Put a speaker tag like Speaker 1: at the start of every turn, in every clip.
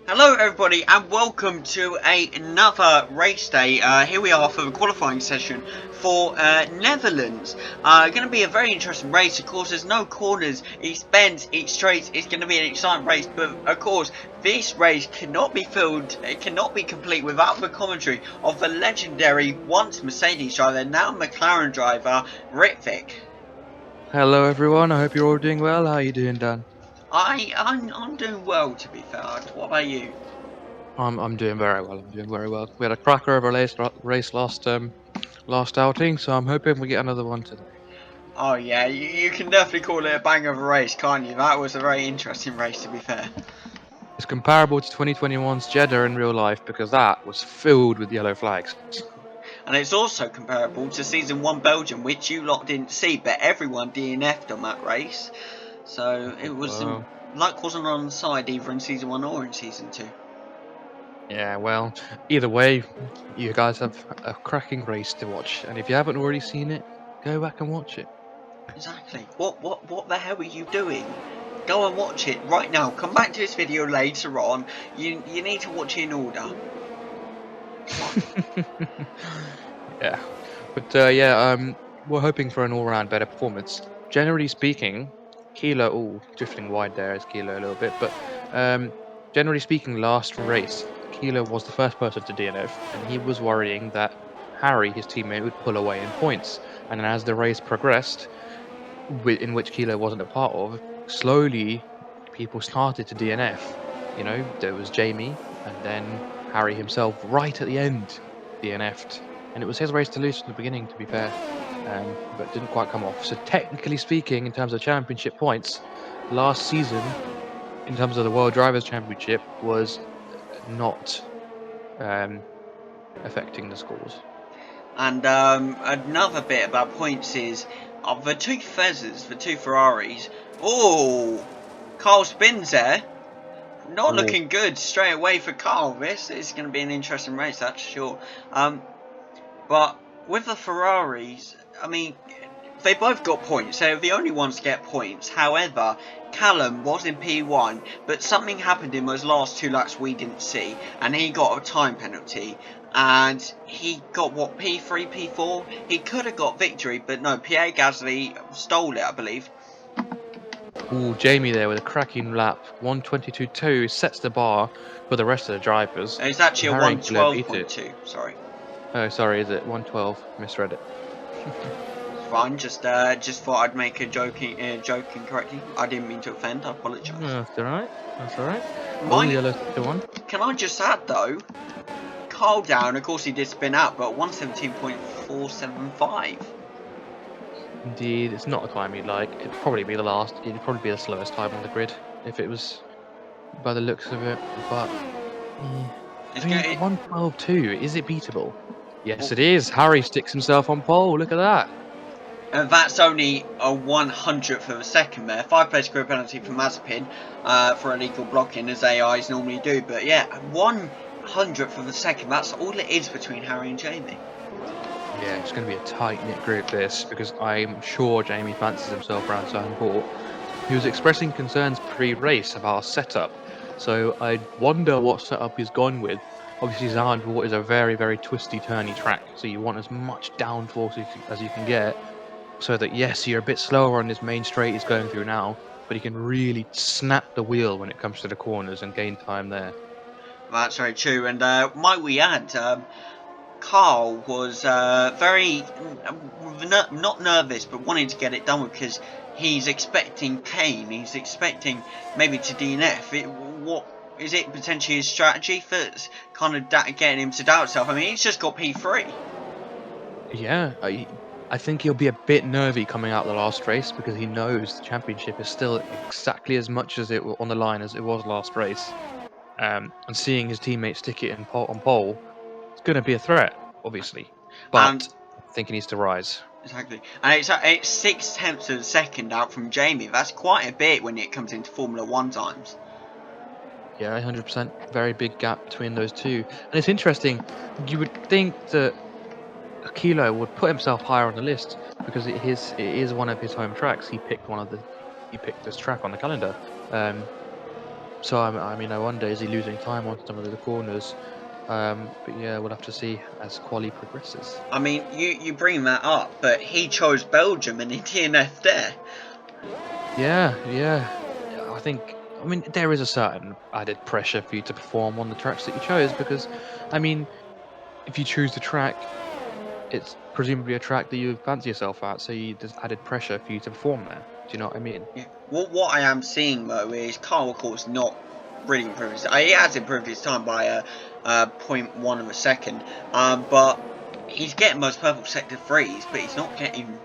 Speaker 1: Hello everybody and welcome to another race day. Here we are for the qualifying session for Netherlands. Going to be a very interesting race. Of course, there's no corners, it's bends, it's straights. It's going to be an exciting race, but of course this race cannot be filled, it cannot be complete without the commentary of the legendary once Mercedes driver, now McLaren driver, Ritvic.
Speaker 2: Hello everyone, I hope you're all doing well. How are you doing, Dan?
Speaker 1: I'm doing well, to be fair. What about you?
Speaker 2: I'm doing very well. I'm doing very well. We had a cracker of a race last outing, so I'm hoping we get another one today.
Speaker 1: Oh yeah, you can definitely call it a bang of a race, can't you? That was a very interesting race, to be fair.
Speaker 2: It's comparable to 2021's Jeddah in real life because that was filled with yellow flags.
Speaker 1: And it's also comparable to Season 1 Belgium, which you lot didn't see, but everyone DNF'd on that race. So it was
Speaker 2: Well,
Speaker 1: luck wasn't on the side either in Season 1 or in Season 2.
Speaker 2: yeah, well, either way, you guys have a cracking race to watch, and if you haven't already seen it, go back and watch it.
Speaker 1: Exactly. What the hell are you doing? Go and watch it right now. Come back to this video later on. You need to watch it in order.
Speaker 2: Yeah, but yeah, we're hoping for an all-round better performance. Generally speaking, Kilo, drifting wide there is Kilo a little bit, but um, generally speaking, last race, Kilo was the first person to DNF, and he was worrying that Harry, his teammate, would pull away in points. And then as the race progressed, in which Kilo wasn't a part of, slowly people started to DNF. You know, there was Jamie, and then Harry himself right at the end DNF'd. And it was his race to lose from the beginning, to be fair, but didn't quite come off. So technically speaking, in terms of championship points, last season, in terms of the World Drivers' Championship, was not um, affecting the scores.
Speaker 1: And another bit about points is the two fezzes, the two Ferraris. Oh, Carl spins there. Not
Speaker 2: Oh,
Speaker 1: looking good straight away for Carl. This is going to be an interesting race, that's sure. But with the Ferraris, I mean, they both got points. They're the only ones to get points. However, Callum was in P1, but something happened in those last two laps we didn't see, and he got a time penalty. And he got what, P3, P4? He could have got victory, but no, Pierre Gasly stole it, I believe.
Speaker 2: Jamie there with a cracking lap. 1:22.2 sets the bar for the rest of the drivers.
Speaker 1: It's actually
Speaker 2: But
Speaker 1: a
Speaker 2: Harry and Kilo beat it.
Speaker 1: 112.2, sorry.
Speaker 2: Oh, sorry, is it 112? Misread it.
Speaker 1: Fine, just thought I'd make a joking correctly. I didn't mean to offend, I apologise.
Speaker 2: No, that's alright. That's alright. All
Speaker 1: My,
Speaker 2: yellow to one.
Speaker 1: can I just add though, Carl down, of course he did spin out, but 117.475.
Speaker 2: Indeed, it's not a time you'd like. It'd probably be the last. It'd probably be the slowest time on the grid if it was by the looks of it. But
Speaker 1: It's
Speaker 2: I mean,
Speaker 1: going
Speaker 2: 112.2. Is it beatable? Yes,
Speaker 1: well,
Speaker 2: it is. Harry sticks himself on pole. Look at that.
Speaker 1: and that's only a 100th of a second there. 5-place grid penalty for Mazepin for illegal blocking, as AIs normally do. But yeah, 100th of a second, that's all it is between Harry and Jamie.
Speaker 2: Yeah, it's going to be a tight-knit group, this, because I'm sure Jamie fancies himself around Turn Port. He was expressing concerns pre-race about our setup, so I wonder what setup he's gone with. Obviously, Zandvoort is a very, very twisty, turny track, so you want as much downforce as you can get, so that, yes, you're a bit slower on this main straight he's going through now, but he can really snap the wheel when it comes to the corners and gain time there.
Speaker 1: That's very true. And might we add, Carl was very not nervous, but wanting to get it done with because he's expecting pain. He's expecting maybe to DNF. What is it potentially his strategy that's kind of getting him to doubt himself? I mean, he's just got P3.
Speaker 2: Yeah, I think he'll be a bit nervy coming out the last race because he knows the championship is still exactly as much as on the line as it was last race. And seeing his teammates stick it on pole, it's going to be a threat, obviously.
Speaker 1: And
Speaker 2: But I think he needs to rise.
Speaker 1: exactly, and it's 6/10 of a second out from Jamie. That's quite a bit when it comes into Formula One times.
Speaker 2: Yeah, 100%. Very big gap between those two. And it's interesting. You would think that Kilo would put himself higher on the list because it is one of his home tracks. He picked this track on the calendar. Um, So I mean, I wonder, is he losing time on some of the corners? But yeah, we'll have to see as quali progresses.
Speaker 1: I mean, you bring that up, but he chose Belgium and he DNF'd there.
Speaker 2: Yeah. I mean, there is a certain added pressure for you to perform on the tracks that you chose because, I mean, if you choose the track, it's presumably a track that you fancy yourself at, so there's added pressure for you to perform there. Do you know what I mean?
Speaker 1: Yeah. What I am seeing though is Carl, of course, not really improved his. He has improved his time by a 0.1 of a second, but he's getting most purple sector threes, but he's not getting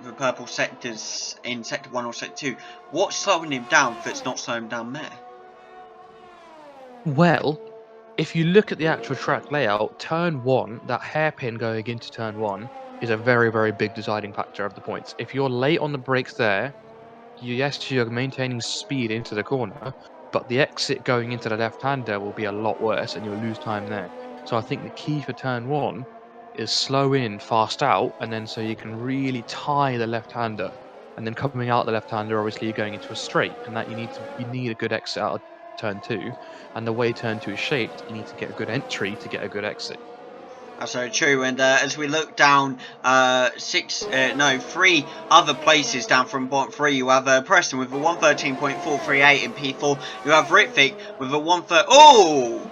Speaker 1: the purple sectors in sector 1 or sector 2. What's slowing him down if it's not slowing him down there?
Speaker 2: Well, if you look at the actual track layout, turn one, that hairpin going into turn one, is a very, very big deciding factor of the points. If you're late on the brakes there, yes, you're maintaining speed into the corner, but the exit going into the left-hander will be a lot worse and you'll lose time there. So I think the key for turn one is slow in, fast out, and then so you can really tie the left-hander. And then coming out the left-hander, obviously you're going into a straight, and that you need a good exit out of turn two. And the way turn two is shaped, you need to get a good entry to get a good exit.
Speaker 1: That's very true. And as we look down, three other places down from bottom three, you have Preston with a 113.438 in P4. You have Ritvic with a 130. Oh!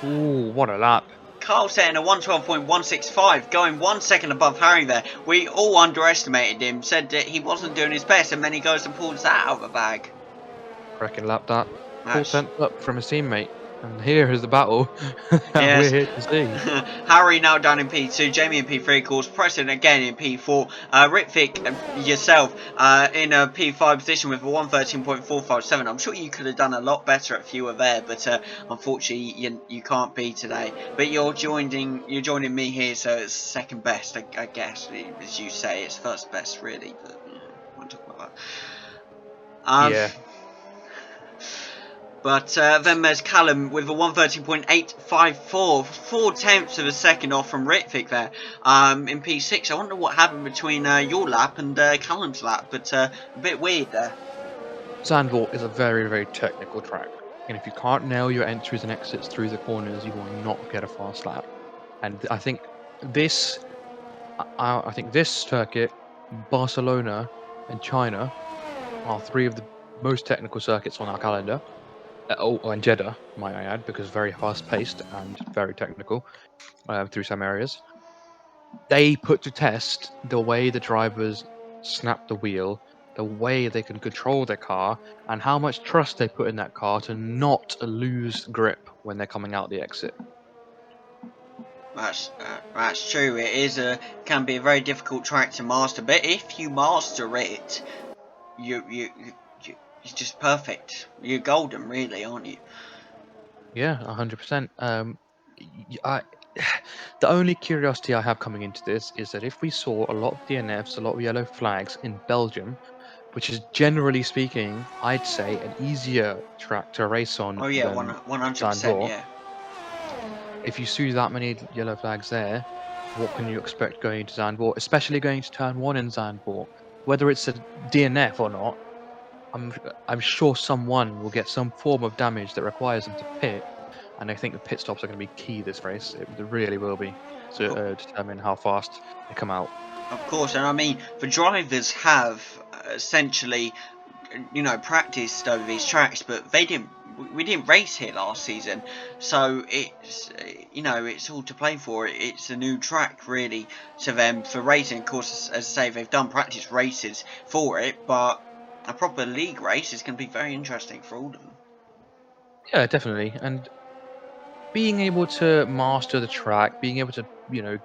Speaker 2: Ooh, what a lap!
Speaker 1: Carl setting a 112.165, going 1 second above Harry there. We all underestimated him, said that he wasn't doing his best, and then he goes and pulls that out of the bag.
Speaker 2: Reckon lap that. Full
Speaker 1: That's,
Speaker 2: tenth up from his teammate. And here is the battle that we're
Speaker 1: yes.
Speaker 2: here to see.
Speaker 1: Harry now down in P2, Jamie in P3, of course, Preston again in P4, Ritvic, yourself in a P5 position with a 113.457. I'm sure you could have done a lot better if you were there, but unfortunately you can't be today. But you're joining me here, so it's second best, I guess, as you say. It's first best, really, but yeah, I won't talk about that.
Speaker 2: Yeah.
Speaker 1: But then there's Callum with a 113.854, 4/10 of a second off from Ritvic there in P6. I wonder what happened between your lap and Callum's lap, but a bit weird there.
Speaker 2: Zandvoort is a very, very technical track. And if you can't nail your entries and exits through the corners, you will not get a fast lap. And this, I think this circuit, Barcelona, and China are three of the most technical circuits on our calendar. And Jeddah, might I add, because very fast-paced and very technical through some areas. They put to test the way the drivers snap the wheel, the way they can control their car, and how much trust they put in that car to not lose grip when they're coming out the exit.
Speaker 1: That's true. It can be a very difficult track to master, but if you master it, you're just perfect. You're golden, really, aren't you?
Speaker 2: Yeah, 100%. I, the only curiosity I have coming into this is that if we saw a lot of DNFs, a lot of yellow flags in Belgium, which is generally speaking, I'd say, an easier track to race on
Speaker 1: Oh yeah,
Speaker 2: than
Speaker 1: 100%.
Speaker 2: Zandvoort.
Speaker 1: Yeah.
Speaker 2: If you see that many yellow flags there, what can you expect going to Zandvoort, especially going to turn one in Zandvoort? Whether it's a DNF or not, I'm I'm sure someone will get some form of damage that requires them to pit, and I think the pit stops are going to be key this race. It really will be to determine how fast they come out.
Speaker 1: Of course, and I mean, the drivers have essentially, practiced over these tracks, but they didn't. We didn't race here last season, so it's it's all to play for. It's a new track really to them for racing. Of course, as I say, they've done practice races for it, but a proper league race is going to be very interesting for all of them.
Speaker 2: Yeah, definitely, and being able to master the track, being able to,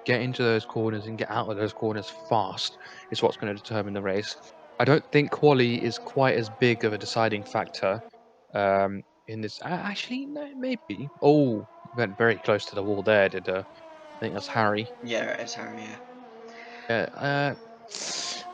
Speaker 2: get into those corners and get out of those corners fast is what's going to determine the race. I don't think quali is quite as big of a deciding factor in this. Actually, no, maybe. Oh, went very close to the wall there. Did I think that's Harry?
Speaker 1: Yeah, it's Harry. Yeah.
Speaker 2: Yeah.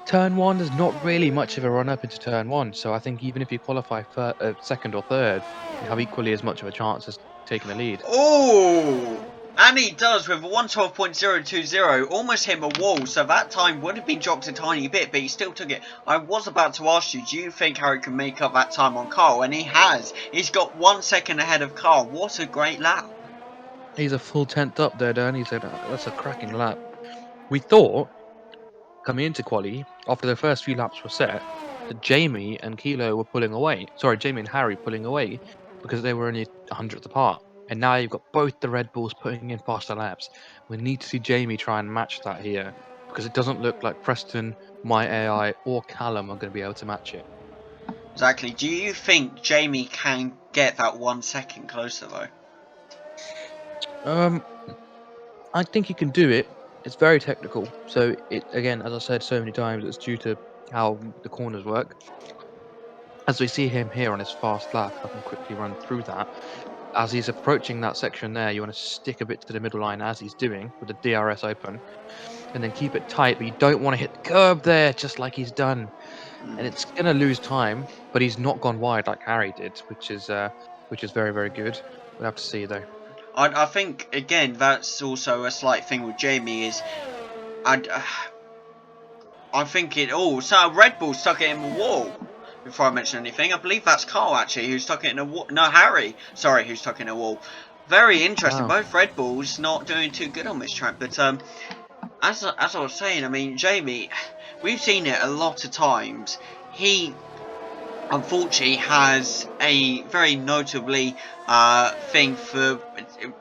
Speaker 2: Turn one, there's not really much of a run up into turn one, so I think even if you qualify for second or third, you have equally as much of a chance as taking the lead.
Speaker 1: Oh, And he does with a 112.020, almost hit a wall, so that time would have been dropped a tiny bit, but he still took it. I was about to ask you, do you think Harry can make up that time on Carl? And he has. He's got 1 second ahead of Carl. What a great lap.
Speaker 2: He's a full 10th up there, Dan. He said that's a cracking lap. We thought, coming into quali, after the first few laps were set, that Jamie and Kilo were pulling away. Sorry, Jamie and Harry pulling away because they were only 100th apart. And now you've got both the Red Bulls putting in faster laps. We need to see Jamie try and match that here because it doesn't look like Preston, My AI, or Callum are going to be able to match it.
Speaker 1: Exactly. Do you think Jamie can get that 1 second closer, though?
Speaker 2: I think he can do it. It's very technical. So it again, as I said so many times, it's due to how the corners work. As we see him here on his fast lap, if I can quickly run through that. As he's approaching that section there, you want to stick a bit to the middle line as he's doing with the DRS open, and then keep it tight, but you don't want to hit the curb there, just like he's done. And it's gonna lose time, but he's not gone wide like Harry did, which is very, very good. We'll have to see though.
Speaker 1: I think, again, that's also a slight thing with Jamie is... I think it all. So Red Bull stuck it in the wall. Before I mention anything, I believe that's Carl actually who stuck it in a wall. No, Harry. Sorry, who stuck it in a wall. Very interesting.
Speaker 2: Wow.
Speaker 1: Both Red Bulls not doing too good on this track. But as I was saying, I mean, Jamie, we've seen it a lot of times. He unfortunately has a very notably thing for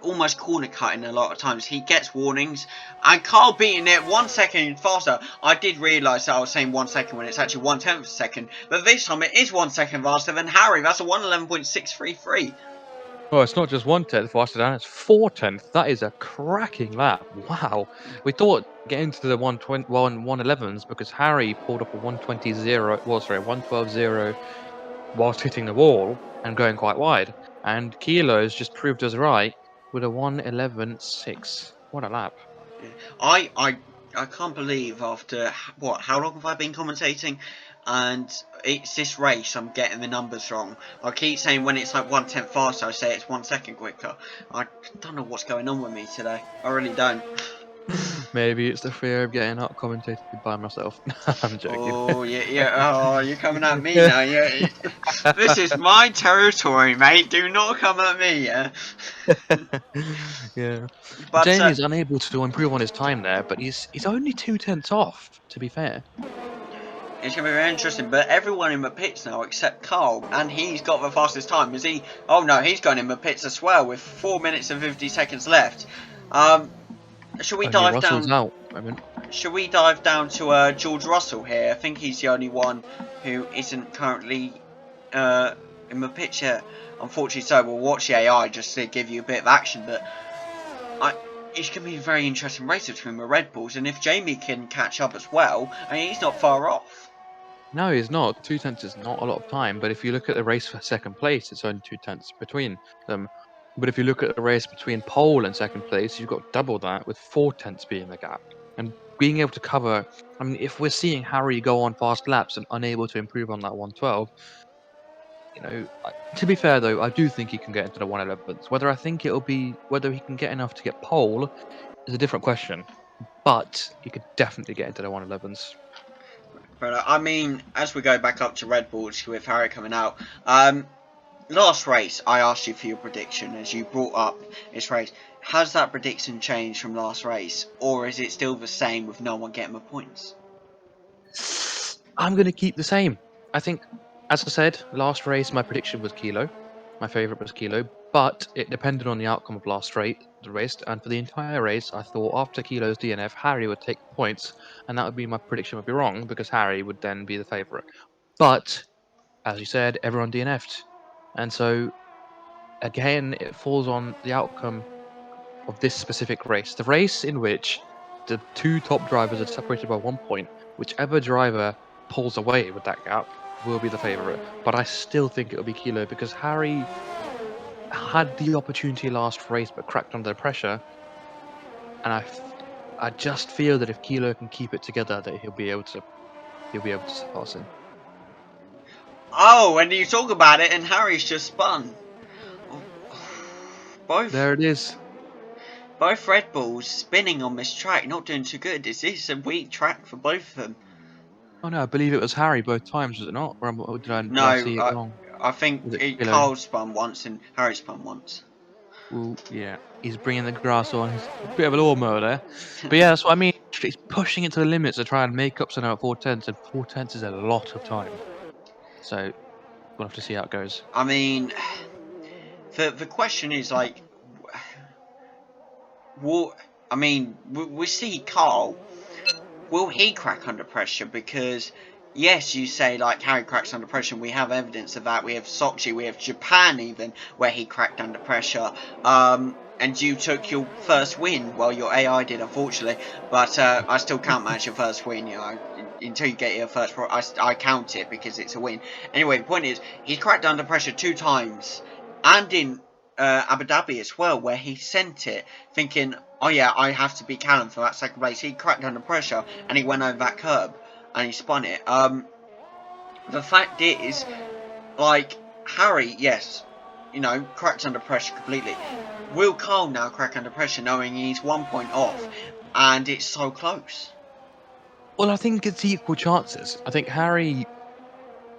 Speaker 1: almost corner cutting a lot of times. He gets warnings, and Carl beating it 1 second faster. I did realise that I was saying 1 second when it's actually 1/10 of a second, but this time it is 1 second faster than Harry. That's a 1:11.633.
Speaker 2: Well, it's not just 1/10 faster than, it's 4/10. That is a cracking lap. Wow. We thought getting to the 111s because Harry pulled up a 120.0, well, sorry, 112.0 whilst hitting the wall and going quite wide. And Kilo's just proved us right with a 111.6. What a lap.
Speaker 1: I I I can't believe after what, how long have I been commentating, and it's this race I'm getting the numbers wrong. I keep saying when it's like 1/10 faster, I say it's 1 second quicker. I don't know what's going on with me today. I really don't.
Speaker 2: Maybe it's the fear of getting out commentated by myself. I'm joking.
Speaker 1: Oh yeah, yeah. Oh, you're coming at me now. Yeah, this is my territory, mate. Do not come at me. Yeah.
Speaker 2: Yeah.
Speaker 1: But
Speaker 2: Jamie's unable to improve on his time there, but he's only 2/10 off, to be fair.
Speaker 1: it's going to be very interesting, but everyone in the pits now except Carl, and he's got the fastest time. Is he? Oh no, he's going in the pits as well with 4 minutes and 50 seconds left. Should we
Speaker 2: Only
Speaker 1: dive
Speaker 2: Russell's
Speaker 1: down?
Speaker 2: out. I mean,
Speaker 1: Should we dive down to George Russell here? I think he's the only one who isn't currently in the pits yet. Unfortunately, so we'll watch the AI just to give you a bit of action, but it's going to be a very interesting race between the Red Bulls, and if Jamie can catch up as well, I mean, he's not far off.
Speaker 2: no, he's not. 2/10 is not a lot of time, but if you look at the race for second place, it's only 2/10 between them. But if you look at the race between pole and second place, you've got double that, with 4/10 being the gap. And being able to cover, I mean, if we're seeing Harry go on fast laps and unable to improve on that 112, to be fair though, I do think he can get into the 111s. Whether he can get enough to get pole is a different question. But he could definitely get into the 111s.
Speaker 1: But I mean, as we go back up to Red Bulls with Harry coming out, last race I asked you for your prediction as you brought up this race. Has that prediction changed from last race, or is it still the same with no one getting the points?
Speaker 2: I'm going to keep the same. I think, as I said, last race my prediction was Kilo. My favourite was Kilo, but it depended on the outcome of the race, and for the entire race, I thought after Kilo's DNF, Harry would take the points, and that would be my prediction would be wrong because Harry would then be the favourite. But as you said, everyone DNF'd, and so again, it falls on the outcome of this specific race. The race in which the two top drivers are separated by 1 point, whichever driver pulls away with that gap will be the favourite. But I still think it'll be Kilo because Harry had the opportunity last race but cracked under pressure. And I just feel that if Kilo can keep it together, that he'll be able to surpass him.
Speaker 1: Oh, and you talk about it, and Harry's just spun. Both.
Speaker 2: There it is.
Speaker 1: both Red Bulls spinning on this track, not doing too good. Is this a weak track for both of them?
Speaker 2: Oh no, I believe it was Harry both times, was it not? Or did I
Speaker 1: No,
Speaker 2: see it wrong?
Speaker 1: I think
Speaker 2: Was it Kilo?
Speaker 1: Carl spun once and Harry spun once.
Speaker 2: Well, yeah, he's bringing the grass on. He's a bit of a lawnmower there. But yeah, that's what I mean. He's pushing it to the limits to try and make up something at 4 tenths, and 4 tenths is a lot of time. So we'll have to see how it goes.
Speaker 1: I mean, the question is like, what? I mean, we see Carl. Will he crack under pressure? Because yes, you say like Harry cracks under pressure. And we have evidence of that. We have Sochi. We have Japan even where he cracked under pressure. And you took your first win. Well, your AI did, unfortunately, but I still count that as your first win. You know, until you get your first, I count it because it's a win. Anyway, the point is, he's cracked under pressure 2 times, and in Abu Dhabi as well, where he sent it, thinking, oh yeah, I have to beat Callum for that second place. He cracked under pressure, and he went over that curb, and he spun it. The fact is, like, Harry, yes, you know, cracked under pressure completely. Will Carl now crack under pressure knowing he's 1 point off and it's so close?
Speaker 2: Well, I think it's equal chances. I think Harry,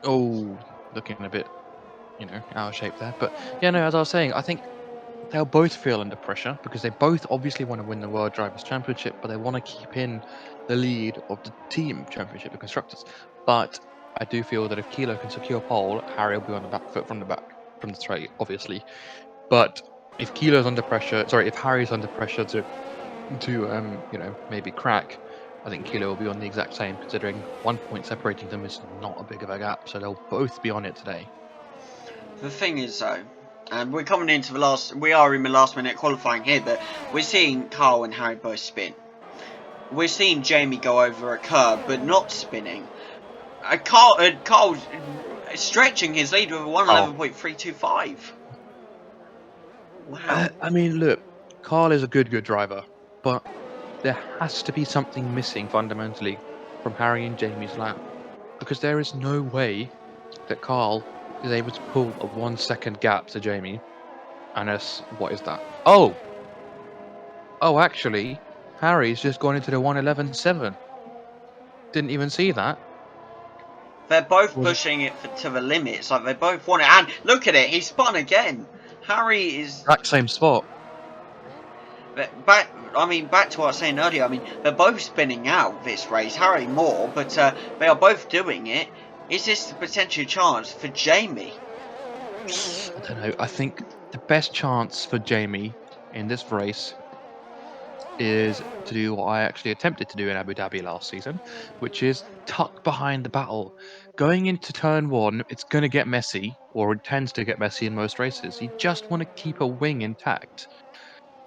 Speaker 2: looking a bit, out of shape there. But yeah, no, as I was saying, I think they'll both feel under pressure because they both obviously want to win the World Drivers' Championship, but they want to keep in the lead of the team championship, the constructors. But I do feel that if Kilo can secure pole, Harry will be on the back foot from the straight, obviously. But if Kilo's under pressure, sorry, if Harry's under pressure to maybe crack, I think Kilo will be on the exact same, considering 1 point separating them is not a big of a gap, so they'll both be on it today.
Speaker 1: The thing is though, and we're coming into we are in the last minute qualifying here, but we're seeing Carl and Harry both spin. We're seeing Jamie go over a curb, but not spinning. Carl's stretching his lead with a
Speaker 2: Oh,
Speaker 1: 111.325. Wow.
Speaker 2: I mean, look, Carl is a good driver, but there has to be something missing fundamentally from Harry and Jamie's lap, because there is no way that Carl is able to pull a 1 second gap to Jamie. And what is that? Oh, actually, Harry's just gone into the 111.7. Didn't even see that.
Speaker 1: They're both
Speaker 2: Was it
Speaker 1: pushing it to the limits. Like, they both want it. And look at it, he spun again. Harry is
Speaker 2: exact same spot?
Speaker 1: back to what I was saying earlier. I mean, they're both spinning out this race. Harry more, but they are both doing it. Is this the potential chance for Jamie?
Speaker 2: I don't know. I think the best chance for Jamie in this race is to do what I actually attempted to do in Abu Dhabi last season, which is tuck behind the battle. Going into turn one, it's going to get messy, or it tends to get messy in most races. You just want to keep a wing intact.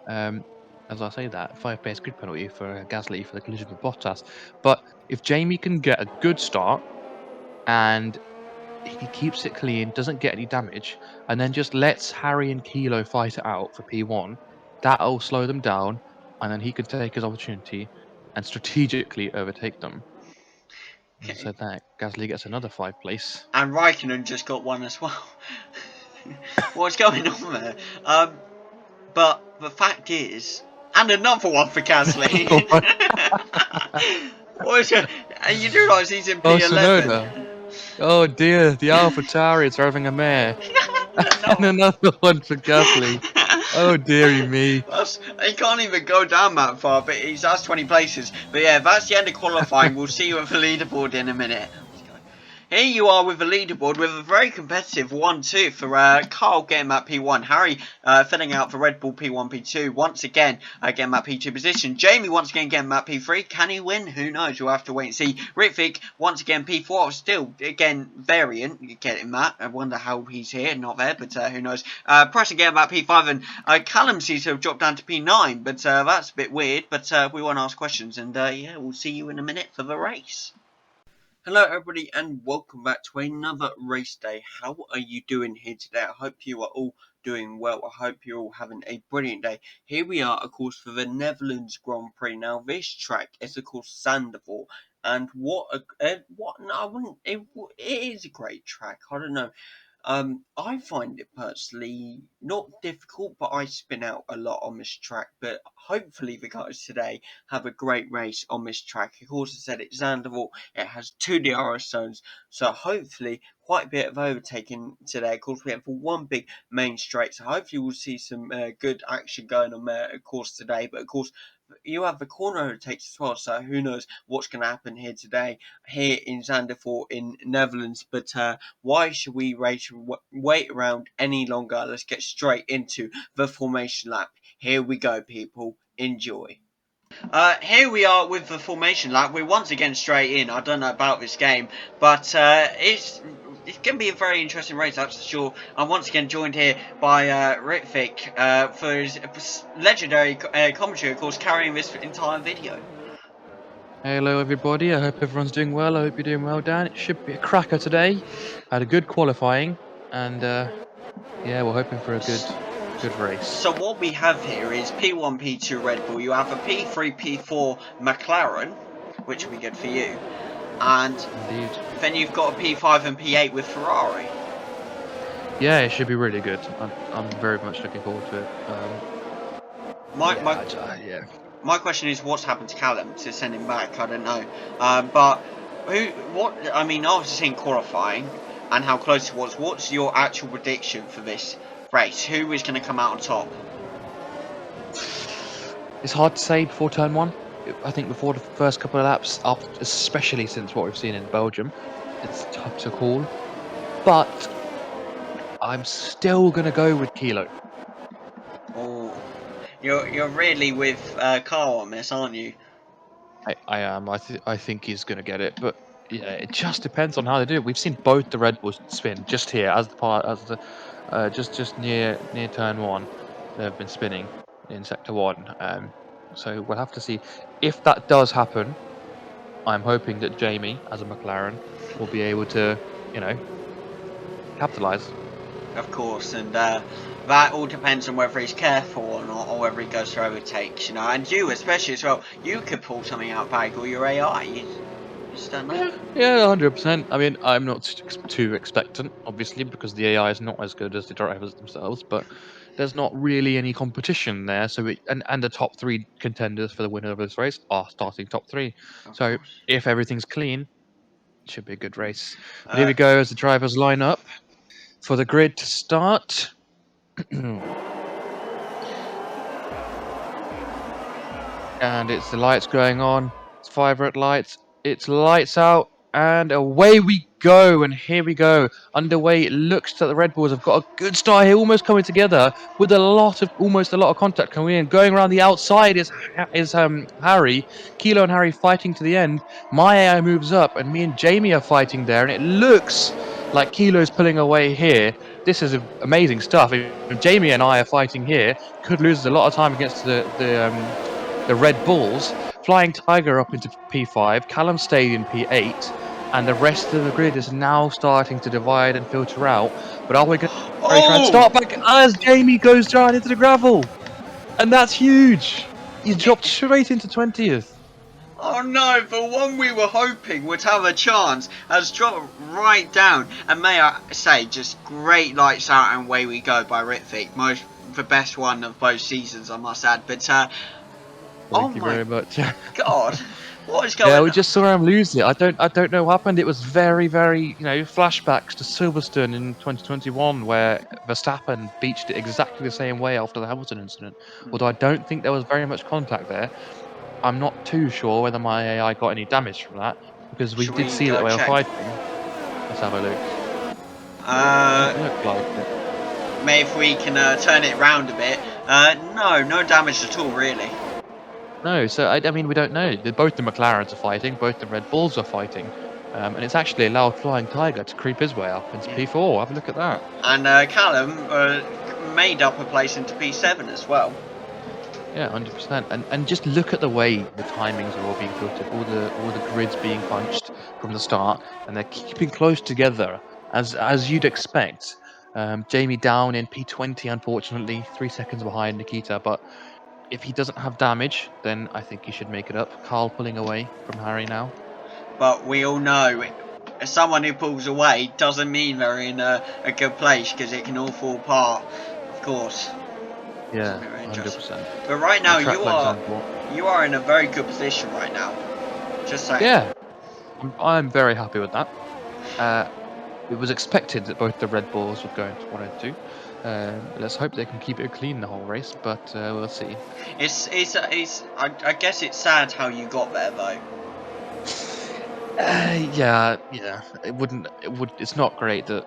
Speaker 2: Um, as I say that, 5 pace grid penalty for Gasly for the collision with Bottas. But if Jamie can get a good start and he keeps it clean, doesn't get any damage, and then just lets Harry and Kilo fight it out for P1, that'll slow them down, and then he can take his opportunity and strategically overtake them. And so that Gasly gets another 5 place.
Speaker 1: And Raikkonen just got one as well. What's going on there? But the fact is, and another one for Gasly. You do realise he's in
Speaker 2: Oh,
Speaker 1: P11.
Speaker 2: Sonoda. Oh dear, the Alpha Taurians are having a mare. And
Speaker 1: No.
Speaker 2: another one for Gasly. Oh dearie me.
Speaker 1: He can't even go down that far, but that's 20 places. But yeah, that's the end of qualifying. We'll see you at the leaderboard in a minute. Here you are with the leaderboard with a very competitive 1-2 for Carl getting that P1. Harry filling out for Red Bull P1, P2. Once again, getting that P2 position. Jamie once again getting that P3. Can he win? Who knows? We'll have to wait and see. Ritvik once again P4. Still, again, variant getting that. I wonder how he's here. Not there, but who knows. Press again that P5. And Callum seems to have dropped down to P9. But that's a bit weird. But we won't ask questions. And yeah, we'll see you in a minute for the race. Hello everybody and welcome back to another race day. How are you doing here today? I hope you are all doing well. I hope you're all having a brilliant day. Here we are, of course, for the Netherlands Grand Prix. Now this track is, of course, Sandoval, and what no, I wouldn't. It is a great track. I don't know. I find it personally not difficult, but I spin out a lot on this track. But hopefully, the guys today have a great race on this track. Of course, I said it's Zandvoort. It has two DRS zones, so hopefully, quite a bit of overtaking today. Of course, we have one big main straight, so hopefully, we'll see some good action going on there. Of course, today, but of course. You have the corner overtakes as well, so who knows what's going to happen here today, here in Zandvoort in Netherlands. But why should we wait around any longer? Let's get straight into the formation lap. Here we go, people. Enjoy. Here we are with the formation lap. We're once again straight in. I don't know about this game, but it's going to be a very interesting race, that's for sure. I'm once again joined here by Ritvik for his legendary commentary, of course, carrying this entire video.
Speaker 2: Hello everybody, I hope everyone's doing well. I hope you're doing well, Dan. It should be a cracker today. Had a good qualifying, and yeah, we're hoping for a good race.
Speaker 1: So what we have here is P1, P2 Red Bull. You have a P3, P4 McLaren, which will be good for you. And
Speaker 2: indeed,
Speaker 1: then you've got a P5 and P8 with Ferrari.
Speaker 2: Yeah, it should be really good. I'm very much looking forward to it. Yeah.
Speaker 1: My question is, what's happened to Callum to send him back? I don't know. But I mean, after seeing qualifying and how close it was, what's your actual prediction for this race? Who is going to come out on top?
Speaker 2: It's hard to say before turn one. I think before the first couple of laps, especially since what we've seen in Belgium, it's tough to call. But I'm still going to go with Kilo.
Speaker 1: Oh, you're really with Carl on this, aren't you?
Speaker 2: I am. I think he's going to get it, but yeah, it just depends on how they do it. We've seen both the Red Bulls spin just here just near turn one. They've been spinning in sector one. So we'll have to see if that does happen. I'm hoping that Jamie, as a McLaren, will be able to, capitalize.
Speaker 1: Of course, and that all depends on whether he's careful or not, or whether he goes for overtakes, and you especially as well. You could pull something out bag or your AI. You just don't know.
Speaker 2: Yeah, 100%. I mean, I'm not too expectant, obviously, because the AI is not as good as the drivers themselves, but there's not really any competition there. So and the top three contenders for the winner of this race are starting top three.
Speaker 1: Of
Speaker 2: So
Speaker 1: course.
Speaker 2: if everything's clean, it should be a good race. But here we go as the drivers line up for the grid to start. And it's the lights going on. It's 5 red lights. It's lights out, and away we go. And here we go. Underway. It looks that the Red Bulls have got a good start here, almost coming together with almost a lot of contact coming in. Going around the outside is Harry, Kilo and Harry fighting to the end. My AI moves up, and me and Jamie are fighting there, and it looks like Kilo's pulling away here. This is amazing stuff. If Jamie and I are fighting here, could lose a lot of time against the Red Bulls. Flying Tiger up into P5, Callum stayed in P8, and the rest of the grid is now starting to divide and filter out. But are we going to try and start back as Jamie goes down into the gravel? And that's huge! He's dropped straight into 20th.
Speaker 1: Oh no, the one we were hoping would have a chance has dropped right down. And may I say, just great lights out and away we go by Ritvik. The best one of both seasons, I must add. But
Speaker 2: Thank you very much.
Speaker 1: God, what is going on?
Speaker 2: Yeah, we just saw him lose it. I don't know what happened. It was very, very, flashbacks to Silverstone in 2021, where Verstappen beached it exactly the same way after the Hamilton incident. Although I don't think there was very much contact there. I'm not too sure whether my AI got any damage from that, because we did see that they were fighting. Let's have a look. Doesn't look like it.
Speaker 1: Maybe if we can turn it round a bit. No damage at all, really.
Speaker 2: No, so I mean, we don't know. Both the McLarens are fighting, both the Red Bulls are fighting, and it's actually allowed Flying Tiger to creep his way up into P4. Have a look at that.
Speaker 1: And Callum made up a place into P7 as well.
Speaker 2: Yeah, 100%. And just look at the way the timings are all being filtered, all the grids being punched from the start, and they're keeping close together as you'd expect. Jamie down in P20, unfortunately, 3 seconds behind Nikita, but if he doesn't have damage, then I think he should make it up. Carl pulling away from Harry now.
Speaker 1: But we all know someone who pulls away doesn't mean they're in a good place, because it can all fall apart, of course.
Speaker 2: Yeah,
Speaker 1: Very interesting.
Speaker 2: 100%.
Speaker 1: But right
Speaker 2: A
Speaker 1: now
Speaker 2: track like Zandvoort.
Speaker 1: you are in a very good position right now. Just saying.
Speaker 2: Yeah, I'm very happy with that. It was expected that both the Red Bulls would go into 102. Let's hope they can keep it clean the whole race, but we'll see.
Speaker 1: I guess it's sad how you got there though.
Speaker 2: Yeah. It's not great that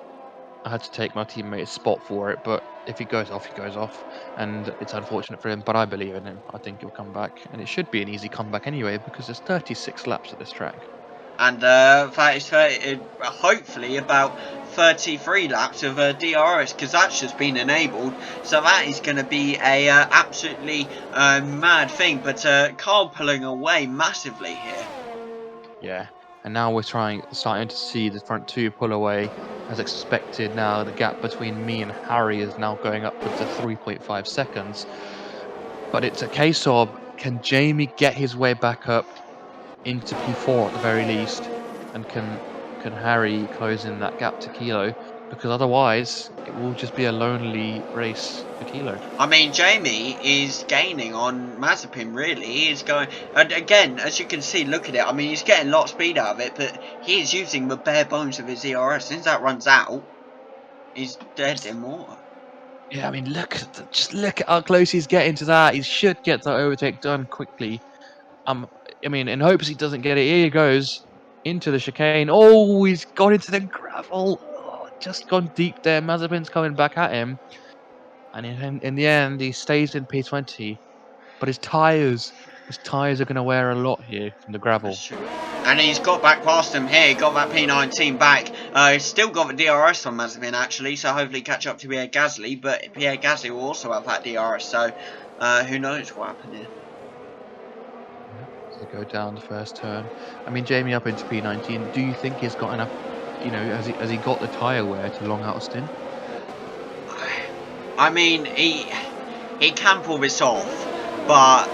Speaker 2: I had to take my teammate's spot for it, but if he goes off, he goes off, and it's unfortunate for him. But I believe in him. I think he'll come back, and it should be an easy comeback anyway because there's 36 laps at this track.
Speaker 1: And that is hopefully about 33 laps of DRS, because that's just been enabled. So that is going to be a absolutely mad thing. But Carl pulling away massively here.
Speaker 2: Yeah, and now we're starting to see the front two pull away as expected. Now the gap between me and Harry is now going upwards of 3.5 seconds. But it's a case of, can Jamie get his way back up into P4 at the very least, and can Harry close in that gap to Kilo? Because otherwise, it will just be a lonely race for Kilo.
Speaker 1: I mean, Jamie is gaining on Mazepin, really. He's going, and again, as you can see, look at it. I mean, he's getting a lot of speed out of it, but he is using the bare bones of his ERS. Since that runs out, he's dead in water.
Speaker 2: Yeah, I mean, just look at how close he's getting to that. He should get that overtake done quickly. I mean, in hopes he doesn't get it. Here he goes into the chicane. Oh, he's got into the gravel. Oh, just gone deep there. Mazepin's coming back at him, and in the end, he stays in P20. But his tires are going to wear a lot here from the gravel.
Speaker 1: That's true. And he's got back past him here. He got that P19 back. He's still got the DRS on Mazepin, actually, so hopefully catch up to Pierre Gasly. But Pierre Gasly will also have that DRS, so who knows what happened here.
Speaker 2: To go down the first turn. I mean, Jamie up into P19. Do you think he's got enough? Has he got the tyre wear to long out a stint?
Speaker 1: I mean, he can pull this off, but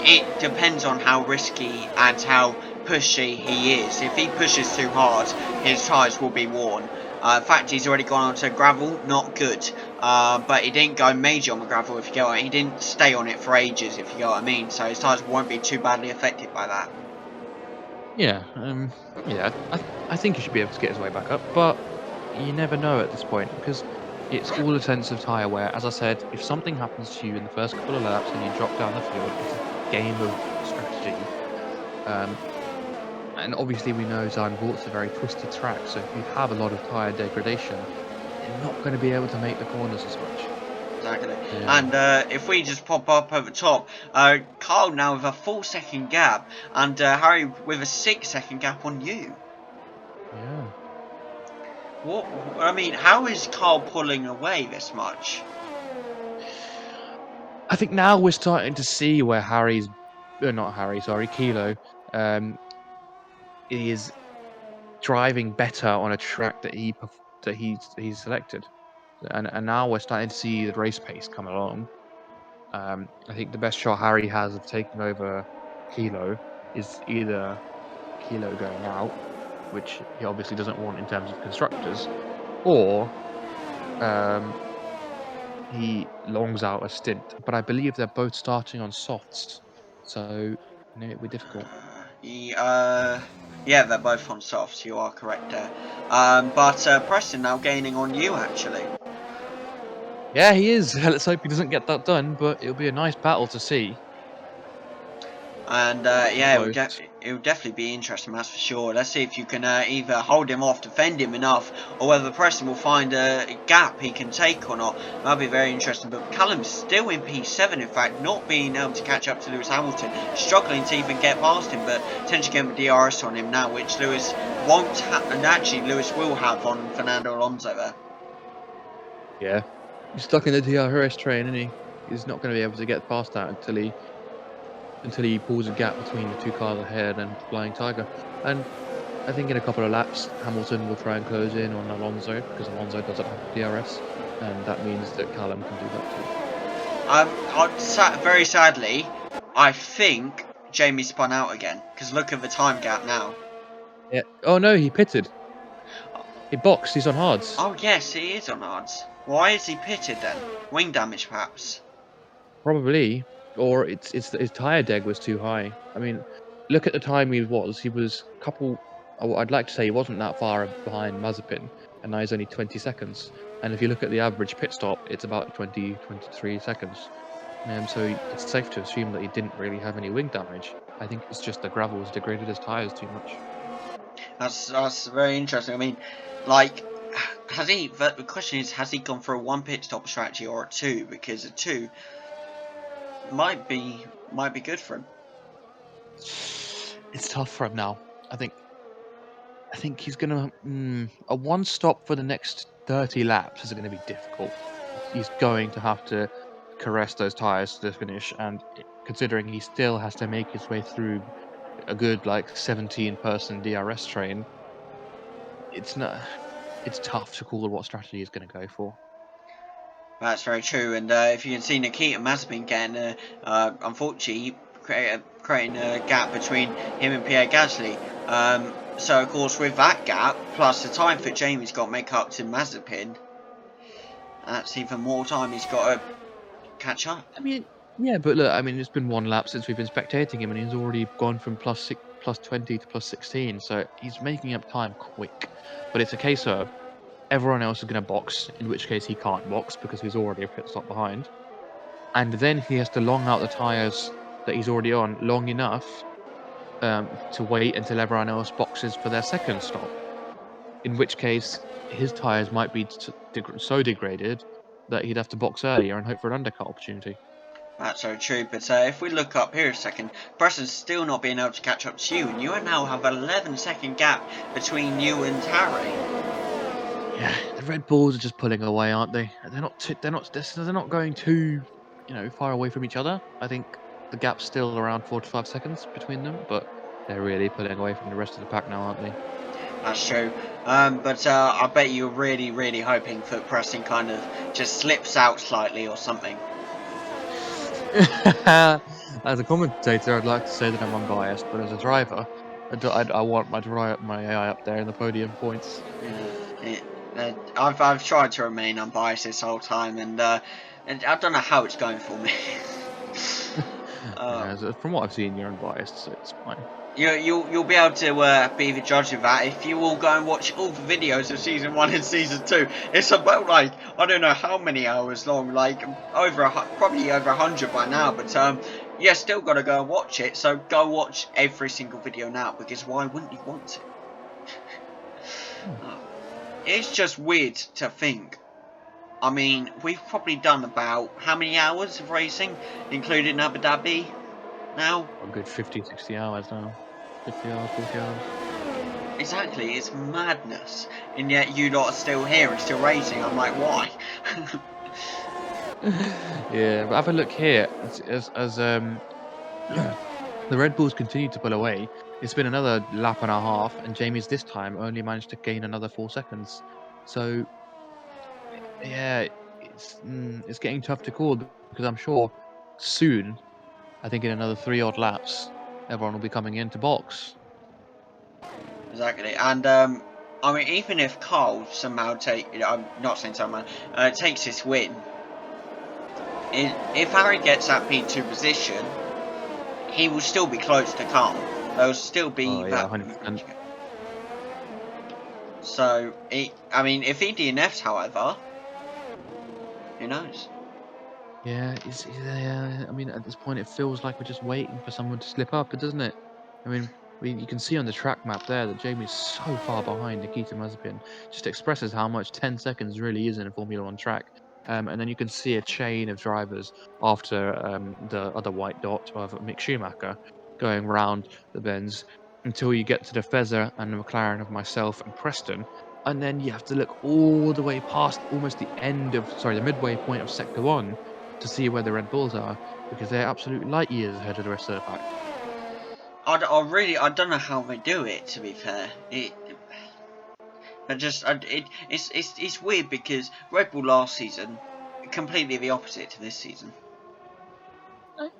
Speaker 1: it depends on how risky and how pushy he is. If he pushes too hard, his tyres will be worn. In fact, he's already gone onto gravel, not good. But he didn't go major on the gravel, if you get what I mean. He didn't stay on it for ages, if you get what I mean. So his tyres won't be too badly affected by that.
Speaker 2: Yeah, I think he should be able to get his way back up, but you never know at this point because it's all a sense of tyre wear. As I said, if something happens to you in the first couple of laps and you drop down the field, it's a game of strategy. And obviously we know Zandvoort's a very twisted track, so if you have a lot of tyre degradation, you're not going to be able to make the corners as much.
Speaker 1: Exactly.
Speaker 2: Yeah.
Speaker 1: And if we just pop up over top, Carl now with a 4-second gap, and Harry with a 6-second gap on you.
Speaker 2: Yeah.
Speaker 1: What? I mean, how is Carl pulling away this much?
Speaker 2: I think now we're starting to see where Kilo, is driving better on a track that he's selected, and now we're starting to see the race pace come along. I think the best shot Harry has of taking over Kilo is either Kilo going out, which he obviously doesn't want in terms of constructors, or he longs out a stint. But I believe they're both starting on softs, so it will be difficult.
Speaker 1: Yeah, they're both on softs. You are correct there. But Preston now gaining on you, actually.
Speaker 2: Yeah, he is. Let's hope he doesn't get that done, but it'll be a nice battle to see.
Speaker 1: And yeah, it would definitely be interesting, that's for sure. Let's see if you can either hold him off, defend him enough, or whether Preston will find a gap he can take or not. That'll be very interesting. But Callum's still in P7, in fact, not being able to catch up to Lewis Hamilton, struggling to even get past him, but potentially getting the DRS on him now, which Lewis won't have, and actually Lewis will have on Fernando Alonso there.
Speaker 2: Yeah, he's stuck in the DRS train, and he's not going to be able to get past that until he pulls a gap between the two cars ahead and Flying Tiger. And I think in a couple of laps, Hamilton will try and close in on Alonso because Alonso doesn't have DRS, and that means that Callum can do that too.
Speaker 1: Very sadly, I think Jamie spun out again, because look at the time gap now.
Speaker 2: Yeah. Oh no, he pitted. He boxed. He's on hards.
Speaker 1: Oh yes, he is on odds. Why is he pitted then? Wing damage, perhaps.
Speaker 2: Probably, or it's his tire deg was too high. I mean, look at the time he was. He was a couple. I'd like to say he wasn't that far behind Mazepin, and now he's only 20 seconds. And if you look at the average pit stop, it's about 23 seconds. So it's safe to assume that he didn't really have any wing damage. I think it's just the gravel has degraded his tires too much.
Speaker 1: That's very interesting. I mean, like, has he? The question is, has he gone for a one pit stop strategy or a two? Because a two might be good for him.
Speaker 2: It's tough for him now. I think he's gonna a one stop for the next 30 laps is gonna be difficult. He's going to have to caress those tires to the finish, and considering he still has to make his way through a good like 17-person DRS train, it's not. It's tough to call what strategy he's going to go for.
Speaker 1: That's very true. And if you can see Nikita Mazepin getting, unfortunately, creating a gap between him and Pierre Gasly. So of course, with that gap plus the time that Jamie's got to make up to Mazepin, that's even more time he's got to catch up.
Speaker 2: I mean, yeah, but look, I mean, it's been one lap since we've been spectating him, and he's already gone from plus 20 to plus 16, so he's making up time quick. But it's a case of everyone else is going to box, in which case he can't box because he's already a pit stop behind, and then he has to long out the tires that he's already on long enough to wait until everyone else boxes for their second stop. In which case, his tires might be so degraded that he'd have to box earlier and hope for an undercut opportunity.
Speaker 1: That's so true, but if we look up here a second, Preston's still not being able to catch up to you, and you now have an 11-second gap between you and Harry.
Speaker 2: Yeah, the Red Bulls are just pulling away, aren't they? They're not going too, far away from each other. I think the gap's still around 4 to 5 seconds between them, but they're really pulling away from the rest of the pack now, aren't they?
Speaker 1: That's true. But I bet you're really, really hoping that Preston kind of just slips out slightly or something.
Speaker 2: As a commentator, I'd like to say that I'm unbiased, but as a driver, I want my AI up there in the podium points.
Speaker 1: I've tried to remain unbiased this whole time, and I don't know how it's going for me.
Speaker 2: From what I've seen, you're unbiased, so it's fine.
Speaker 1: You'll be able to be the judge of that if you all go and watch all the videos of season 1 and season 2. It's about like I don't know how many hours long, like probably over 100 by now. But yeah, still got to go and watch it. So go watch every single video now, because why wouldn't you want to? It's just weird to think. I mean, we've probably done about how many hours of racing, including Abu Dhabi, now?
Speaker 2: A good 50, 60 hours now. 50 hours, 40 hours.
Speaker 1: Exactly, it's madness. And yet you lot are still here and still racing. I'm like, why?
Speaker 2: Yeah, but have a look here. As the Red Bulls continue to pull away, it's been another lap and a half, and Jamie's this time only managed to gain another 4 seconds. So yeah, it's getting tough to call because I'm sure soon, I think in another 3 odd laps, everyone will be coming in to box.
Speaker 1: Exactly. And I mean, even if Carl somehow I'm not saying somehow, takes this win, if Harry gets that P2 position, he will still be close to Carl. There'll still be
Speaker 2: Yeah, 100%.
Speaker 1: So, I mean, if he DNFs, however, who knows?
Speaker 2: Yeah, I mean, at this point, it feels like we're just waiting for someone to slip up, doesn't it? I mean, you can see on the track map there that Jamie's so far behind Nikita Mazepin. Just expresses how much 10 seconds really is in a Formula One track. And then you can see a chain of drivers after the other white dot of Mick Schumacher going round the bends until you get to the Fezzer and the McLaren of myself and Preston. And then you have to look all the way past almost the midway point of Sector 1 to see where the Red Bulls are, because they're absolute light years ahead of the rest of the pack.
Speaker 1: I don't know how they do it. To be fair, it's weird because Red Bull last season completely the opposite to this season.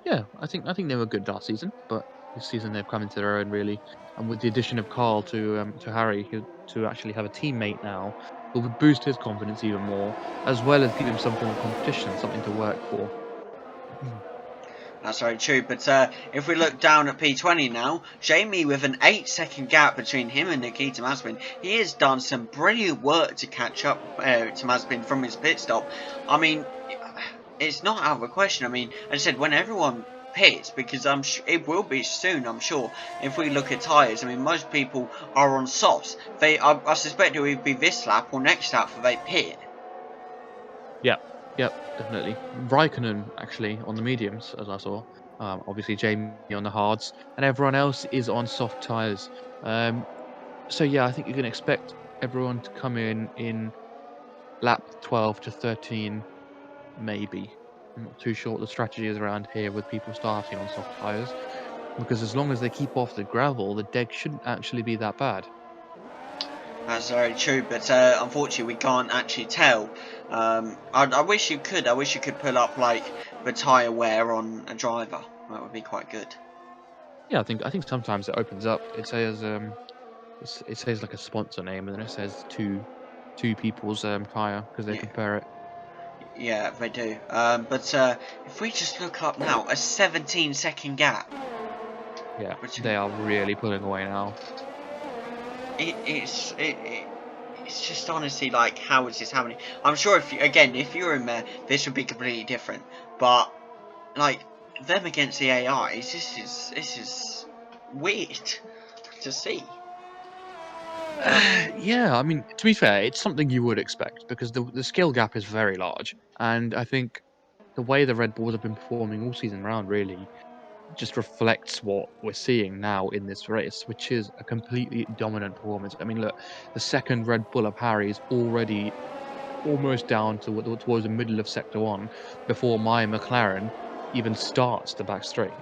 Speaker 2: Yeah, I think they were good last season, but This season they've come into their own really, and with the addition of Carl to Harry, to actually have a teammate now, it would boost his confidence even more, as well as give him some form of competition, something to work for.
Speaker 1: That's very true, but if we look down at P20 now, Jamie with an 8-second gap between him and Nikita Mazepin, he has done some brilliant work to catch up to Mazepin from his pit stop. I mean, it's not out of the question. I mean, as I said, when everyone pits, because it will be soon, I'm sure, if we look at tyres, I mean, most people are on softs. I suspect it will be this lap or next lap for they pit.
Speaker 2: Yep, definitely. Raikkonen actually on the mediums, as I saw. Obviously Jamie on the hards, and everyone else is on soft tires. Um, so yeah, I think you can expect everyone to come in lap 12 to 13, maybe. I'm not too sure what the strategy is around here with people starting on soft tires, because as long as they keep off the gravel, the deck shouldn't actually be that bad.
Speaker 1: That's very true, but unfortunately we can't actually tell. I wish you could. I wish you could pull up like the tyre wear on a driver. That would be quite good.
Speaker 2: Yeah, I think sometimes it opens up. It says it says like a sponsor name, and then it says two people's tire because they
Speaker 1: Yeah,
Speaker 2: compare it.
Speaker 1: yeah, they do. But if we just look up now, a 17-second gap
Speaker 2: Yeah,
Speaker 1: between
Speaker 2: they are really pulling away now.
Speaker 1: it's just honestly like, how is this happening? I'm sure if you're in there, this would be completely different. But like them against the AIs, this is weird to see.
Speaker 2: Yeah, I mean, to be fair, it's something you would expect because the skill gap is very large, and I think the way the Red Bulls have been performing all season round really just reflects what we're seeing now in this race, which is a completely dominant performance. I mean, look, the second Red Bull of Harry is already almost down to towards the middle of sector one before my McLaren even starts the back straight.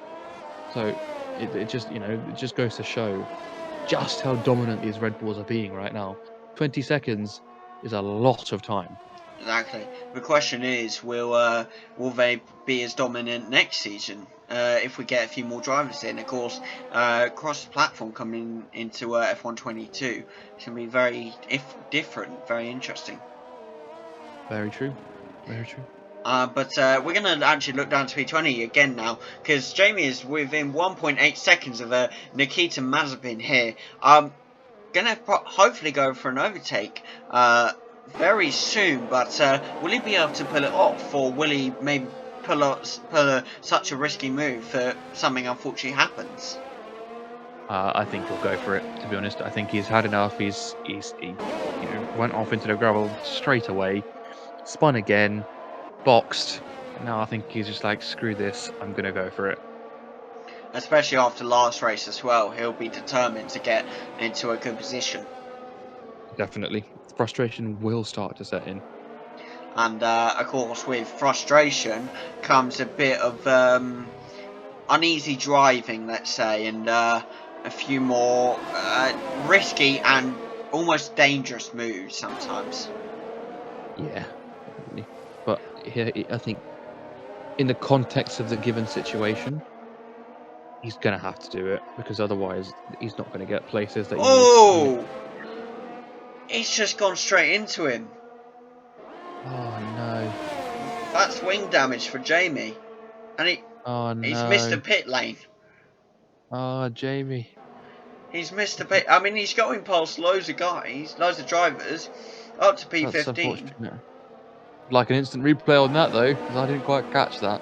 Speaker 2: So it just it just goes to show just how dominant these Red Bulls are being right now. 20 seconds is a lot of time.
Speaker 1: Exactly. The question is, will they be as dominant next season if we get a few more drivers in? Of course, cross-platform coming into F122 is going to be very different, very interesting.
Speaker 2: Very true. Very true.
Speaker 1: But we're going to actually look down to P20 again now, because Jamie is within 1.8 seconds of Nikita Mazepin here. Going to hopefully go for an overtake very soon, but will he be able to pull it off, or will he maybe pull such a risky move for something unfortunately happens?
Speaker 2: I think he'll go for it. To be honest, I think he's had enough. He went off into the gravel straight away, spun again, boxed. And now I think he's just like, screw this. I'm gonna go for it.
Speaker 1: Especially after last race as well, he'll be determined to get into a good position.
Speaker 2: Definitely, frustration will start to set in.
Speaker 1: And of course, with frustration comes a bit of uneasy driving, let's say, and a few more risky and almost dangerous moves sometimes.
Speaker 2: Yeah, definitely. But here, I think in the context of the given situation, he's gonna have to do it because otherwise he's not gonna get places that he needs. I mean,
Speaker 1: Oh! He's just gone straight into him.
Speaker 2: oh no,
Speaker 1: That's wing damage for Jamie. And
Speaker 2: oh
Speaker 1: he's missed the
Speaker 2: no,
Speaker 1: pit lane.
Speaker 2: oh Jamie.
Speaker 1: He's missed the pit. I mean, he's going past loads of guys, loads of drivers, up to
Speaker 2: That's
Speaker 1: P15.
Speaker 2: unfortunate. Like an instant replay on that though, because I didn't quite catch that.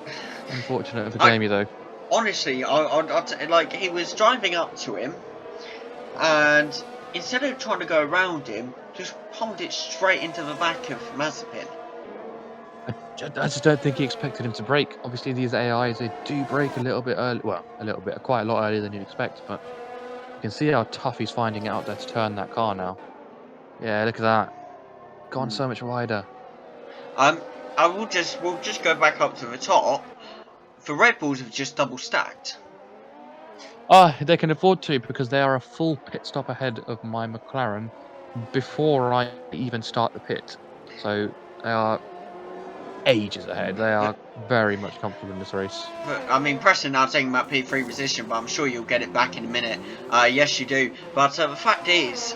Speaker 2: Unfortunate for
Speaker 1: I
Speaker 2: Jamie though.
Speaker 1: honestly, like he was driving up to him, and instead of trying to go around him, just pulled it straight into the back of Mazepin.
Speaker 2: I just don't think he expected him to break. Obviously, these AIs they do break a little bit early. Well, a little bit, quite a lot earlier than you'd expect. But you can see how tough he's finding it out there to turn that car now. Yeah, look at that. Gone
Speaker 1: Hmm.
Speaker 2: so much wider.
Speaker 1: Um, we'll just go back up to the top. The Red Bulls have just double stacked.
Speaker 2: Ah, they can afford to because they are a full pit stop ahead of my McLaren before I even start the pit. So they are ages ahead. They are very much comfortable in this race.
Speaker 1: But, I mean, Preston now taking that P3 position, but I'm sure you'll get it back in a minute. Yes, you do. But the fact is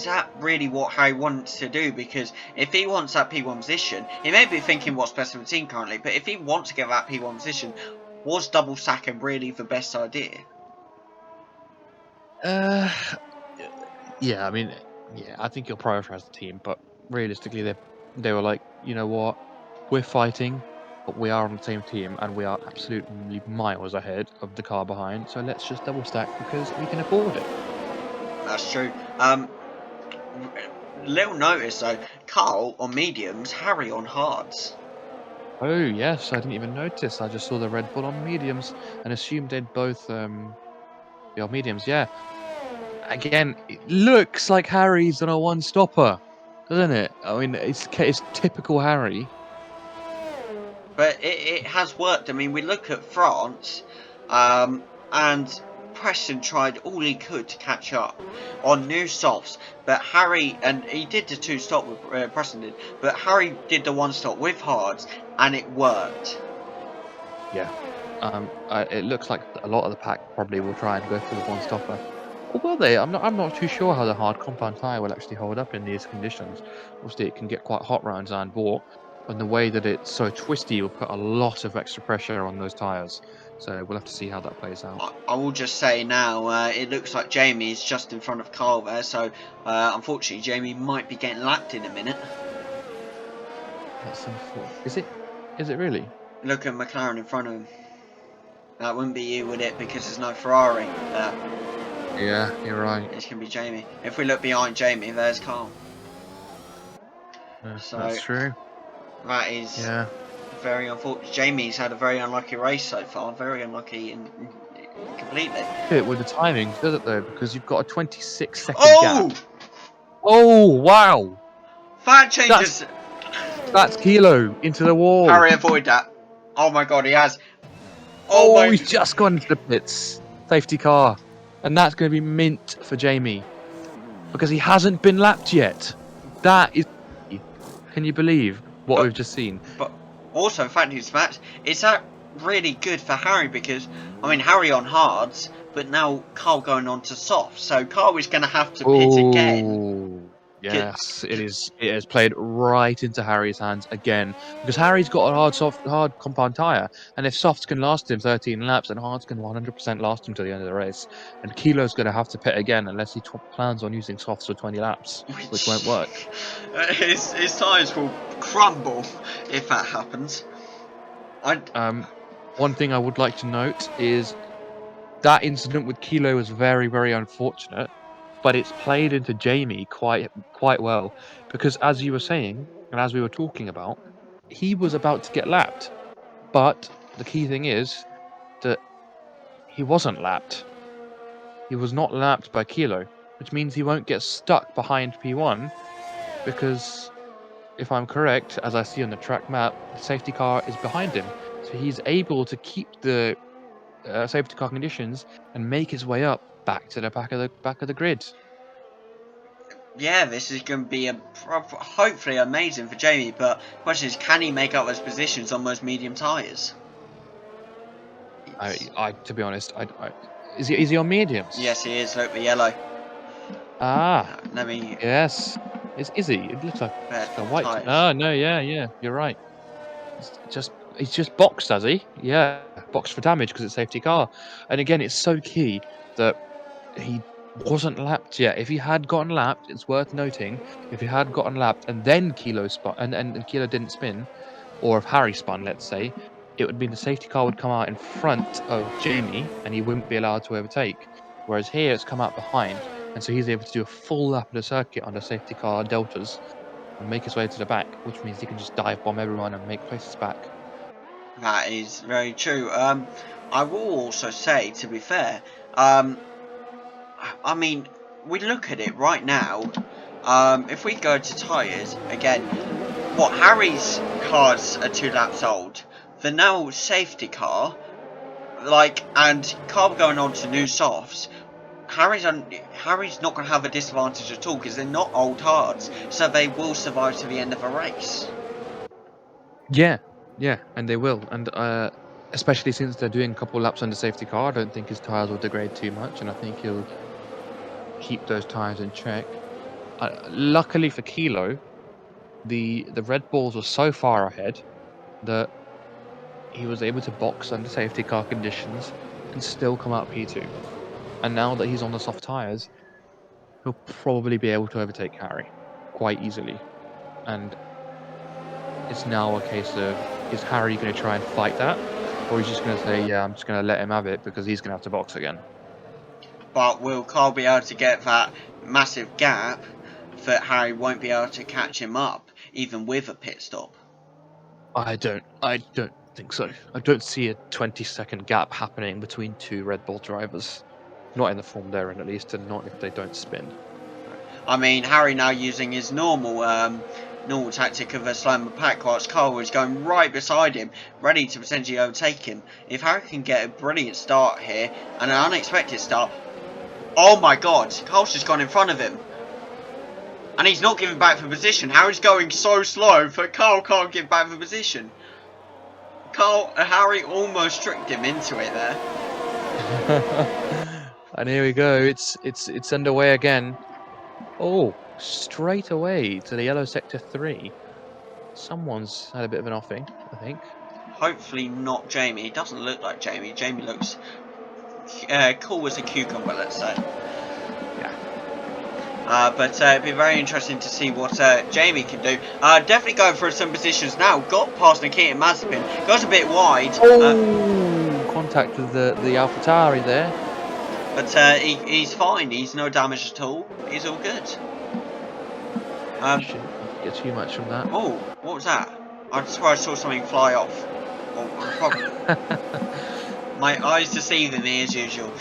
Speaker 1: that really what Harry wants to do? Because if he wants that P1 position, he may be thinking what's best for the team currently, but if he wants to get that P1 position, was double stacking really the best idea?
Speaker 2: Uh, yeah, I mean, yeah, I think he'll prioritise the team, but realistically, they were like, you know what, we're fighting, but we are on the same team, and we are absolutely miles ahead of the car behind. So let's just double stack because we can afford it.
Speaker 1: That's true. Little notice though, Carl on mediums, Harry on hards.
Speaker 2: Oh yes, I didn't even notice. I just saw the Red Bull on mediums and assumed they'd both be on mediums. Yeah. Again, it looks like Harry's on a one-stopper, doesn't it? I mean, it's typical Harry.
Speaker 1: But it has worked. I mean, we look at France, and Preston tried all he could to catch up on new softs, but Harry, and he did the two stop with Preston did, but Harry did the one stop with hards, and it worked.
Speaker 2: Yeah. It looks like a lot of the pack probably will try and go for the one-stopper. Or will they? I'm not too sure how the hard compound tyre will actually hold up in these conditions. Obviously, it can get quite hot round Zandvoort, and the way that it's so twisty will put a lot of extra pressure on those tyres. So we'll have to see how that plays out.
Speaker 1: I will just say now, it looks like Jamie is just in front of Carl there, so unfortunately Jamie might be getting lapped in a minute.
Speaker 2: That's unfortunate. Is it really?
Speaker 1: Look at McLaren in front of him. That wouldn't be you, would it? Because there's no Ferrari there.
Speaker 2: Yeah, you're right.
Speaker 1: It's going to be Jamie. If we look behind Jamie, there's Carl. So
Speaker 2: That's true.
Speaker 1: that is very unfortunate. Jamie's had a very unlucky race so far. Very unlucky completely.
Speaker 2: It with the timing, does it though? Because you've got a 26-second
Speaker 1: Oh!
Speaker 2: gap. Oh wow!
Speaker 1: That changes.
Speaker 2: That's Kilo into the wall.
Speaker 1: Harry, avoid that. Oh my god, he has.
Speaker 2: Oh, he's just gone into the pits. Safety car. And that's going to be mint for Jamie. Because he hasn't been lapped yet. That is... Can you believe what we've just seen?
Speaker 1: But also, in fact, is that really good for Harry? Because, I mean, Harry on hards, but now Carl going on to soft. So Carl is going to have to pit again.
Speaker 2: Yes, it is. It has played right into Harry's hands again because Harry's got a hard compound tyre, and if softs can last him 13 laps, then hards can 100% last him to the end of the race. And Kilo's going to have to pit again unless he plans on using softs for 20 laps, which won't work.
Speaker 1: His tyres will crumble if that happens.
Speaker 2: One thing I would like to note is that incident with Kilo was very, very unfortunate. But it's played into Jamie quite well because, as you were saying and as we were talking about, he was about to get lapped. But the key thing is that he wasn't lapped. He was not lapped by Kilo, which means he won't get stuck behind P1 because, if I'm correct, as I see on the track map, the safety car is behind him. So he's able to keep the safety car conditions and make his way up back to the back of the grid.
Speaker 1: Yeah, this is going to be hopefully amazing for Jamie, but the question is, can he make up those positions on those medium tyres?
Speaker 2: To be honest, is he on mediums?
Speaker 1: Yes, he is. Look, the yellow.
Speaker 2: Ah,
Speaker 1: Let me.
Speaker 2: yes. Is he? It looks like a white.
Speaker 1: Tyres.
Speaker 2: Oh no, yeah, you're right. He's just boxed, has he? Yeah, boxed for damage because it's safety car. And again, it's so key that he wasn't lapped yet. If he had gotten lapped, it's worth noting. If he had gotten lapped and then Kilo spun and Kilo didn't spin, or if Harry spun, let's say, it would mean the safety car would come out in front of Jamie and he wouldn't be allowed to overtake. Whereas here it's come out behind, and so he's able to do a full lap of the circuit under safety car deltas and make his way to the back, which means he can just dive bomb everyone and make places back.
Speaker 1: That is very true. I will also say, to be fair, I mean, we look at it right now. If we go to tyres again, what Harry's cars are 2 laps old. The now safety car, and Carl going on to new softs. Harry's not going to have a disadvantage at all because they're not old hards, so they will survive to the end of a race.
Speaker 2: Yeah, yeah, and they will. And especially since they're doing a couple laps under safety car, I don't think his tyres will degrade too much, and I think he'll keep those tyres in check. Luckily for Kilo, the Red Bulls were so far ahead that he was able to box under safety car conditions and still come out P2. And now that he's on the soft tyres, he'll probably be able to overtake Harry quite easily. And it's now a case of, is Harry going to try and fight that? Or he's just going to say, yeah, I'm just going to let him have it because he's going to have to box again.
Speaker 1: But will Carl be able to get that massive gap that Harry won't be able to catch him up, even with a pit stop?
Speaker 2: I don't think so. I don't see a 20-second gap happening between two Red Bull drivers. Not in the form they're in, at least, and not if they don't spin.
Speaker 1: I mean, Harry now using his normal tactic of slowing the pack, whilst Carl was going right beside him, ready to potentially overtake him. If Harry can get a brilliant start here, and an unexpected start, oh my god, Carl's just gone in front of him. And he's not giving back the position. Harry's going so slow that Carl can't give back the position. Harry almost tricked him into it there.
Speaker 2: And here we go. It's underway again. Oh, straight away to the yellow sector 3. Someone's had a bit of an offing, I think.
Speaker 1: Hopefully not Jamie. He doesn't look like Jamie. Jamie looks cool as a cucumber, let's say.
Speaker 2: Yeah.
Speaker 1: But it'd be very interesting to see what Jamie can do. Definitely going for some positions now. Got past Nikita Mazepin. Goes a bit wide.
Speaker 2: Oh, contact with the AlphaTauri there.
Speaker 1: But he's fine. He's no damage at all. He's all good.
Speaker 2: Shouldn't get too much from that.
Speaker 1: Oh, what was that? I swear I saw something fly off. My eyes deceiving me as usual.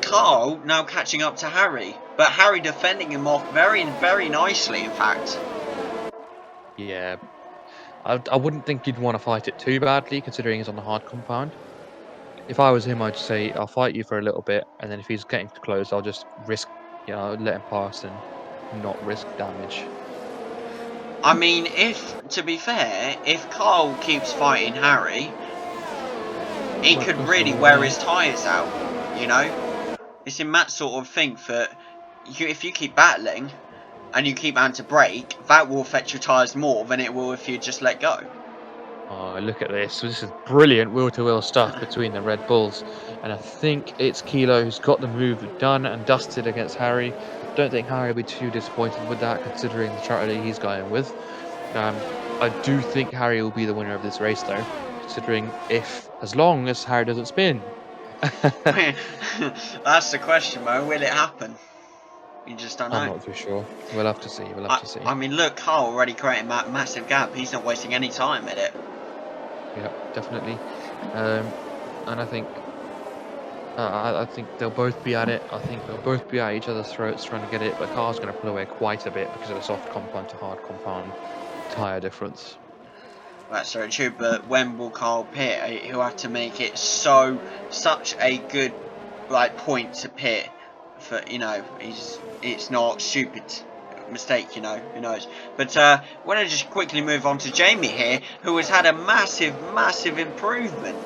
Speaker 1: Carl now catching up to Harry, but Harry defending him off very, very nicely, in fact.
Speaker 2: Yeah, I wouldn't think you'd want to fight it too badly, considering he's on the hard compound. If I was him, I'd say, I'll fight you for a little bit, and then if he's getting too close, I'll just risk, let him pass and not risk damage.
Speaker 1: I mean, to be fair, if Carl keeps fighting Harry, he could really wear his tyres out, you know? It's in that sort of thing that if you keep battling and you keep having to brake, that will affect your tyres more than it will if you just let go.
Speaker 2: Oh, look at this. This is brilliant wheel-to-wheel stuff between the Red Bulls. And I think it's Kilo who's got the move done and dusted against Harry. Don't think Harry will be too disappointed with that, considering the strategy he's going with. I do think Harry will be the winner of this race, though, considering as long as Harry doesn't spin.
Speaker 1: That's the question, Mo. Will it happen? You just don't know.
Speaker 2: I'm not too sure. We'll have to see. We'll have to see.
Speaker 1: I mean, look, Carl already creating that massive gap. He's not wasting any time at it.
Speaker 2: Yeah, definitely. And I think they'll both be at it. I think they'll both be at each other's throats trying to get it. But Carl's going to pull away quite a bit because of the soft compound to hard compound tyre difference.
Speaker 1: That's very true. But when will Carl pit? He'll have to make it such a good point to pit. For it's not stupid mistake, who knows. But I want to just quickly move on to Jamie here, who has had a massive improvement.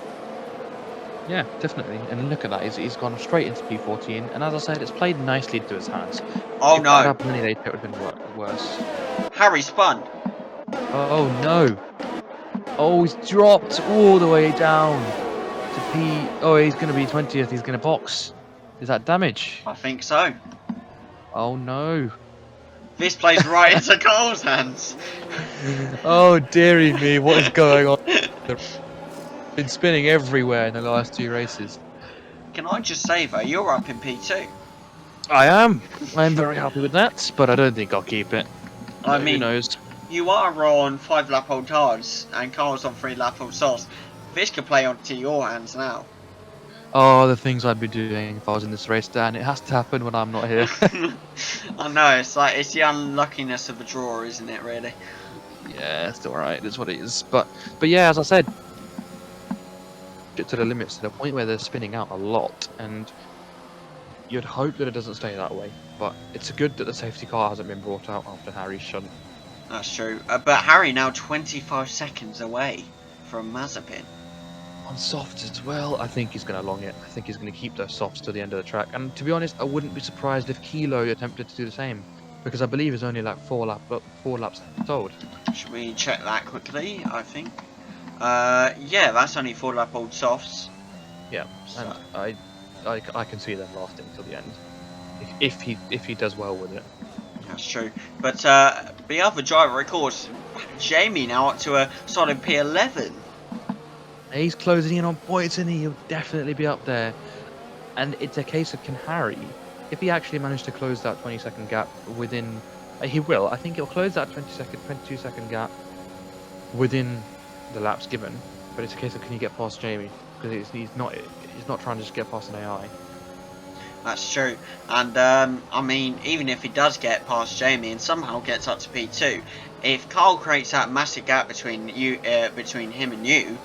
Speaker 2: Yeah, definitely. And look at that, he's gone straight into P14, and as I said, it's played nicely into his hands.
Speaker 1: Oh
Speaker 2: if
Speaker 1: no.
Speaker 2: That happened any later, it would have been worse.
Speaker 1: Harry spun.
Speaker 2: Oh no. Oh, he's dropped all the way down to P. Oh, he's going to be 20th, he's going to box. Is that damage?
Speaker 1: I think so.
Speaker 2: Oh no.
Speaker 1: This plays right into Carl's hands.
Speaker 2: Oh dearie me, what is going on? Been spinning everywhere in the last 2 races.
Speaker 1: Can I just say though, you're up in P2.
Speaker 2: I am very happy with that, but I don't think I'll keep it.
Speaker 1: I mean,
Speaker 2: who knows?
Speaker 1: You are on 5-lap-old hards and Carl's on 3-lap-old softs. This could play onto your hands now.
Speaker 2: Oh, the things I'd be doing if I was in this race, Dan. It has to happen when I'm not here.
Speaker 1: I know, it's the unluckiness of the draw, isn't it, really?
Speaker 2: Yeah, it's alright, it's what it is. But yeah, as I said, get to the limits, to the point where they're spinning out a lot, and you'd hope that it doesn't stay that way. But it's good that the safety car hasn't been brought out after Harry's shunt.
Speaker 1: That's true. But Harry now 25 seconds away from Mazepin.
Speaker 2: On softs as well, I think he's going to long it. I think he's going to keep those softs to the end of the track. And to be honest, I wouldn't be surprised if Kilo attempted to do the same, because I believe he's only like four laps old.
Speaker 1: Should we check that quickly? I think. Yeah, that's only 4 lap old softs.
Speaker 2: Yeah,
Speaker 1: So.
Speaker 2: and I can see them lasting till the end, if he does well with it.
Speaker 1: That's true. But the other driver, of course, Jamie now up to a solid P11.
Speaker 2: He's closing in on points, and he'll definitely be up there. And it's a case of, can Harry, if he actually managed to close that 20-second gap within, he will. I think he'll close that 22-second gap within the laps given. But it's a case of, can he get past Jamie? Because he's not trying to just get past an AI.
Speaker 1: That's true. And I mean, even if he does get past Jamie and somehow gets up to P2, if Carl creates that massive gap between between him and you,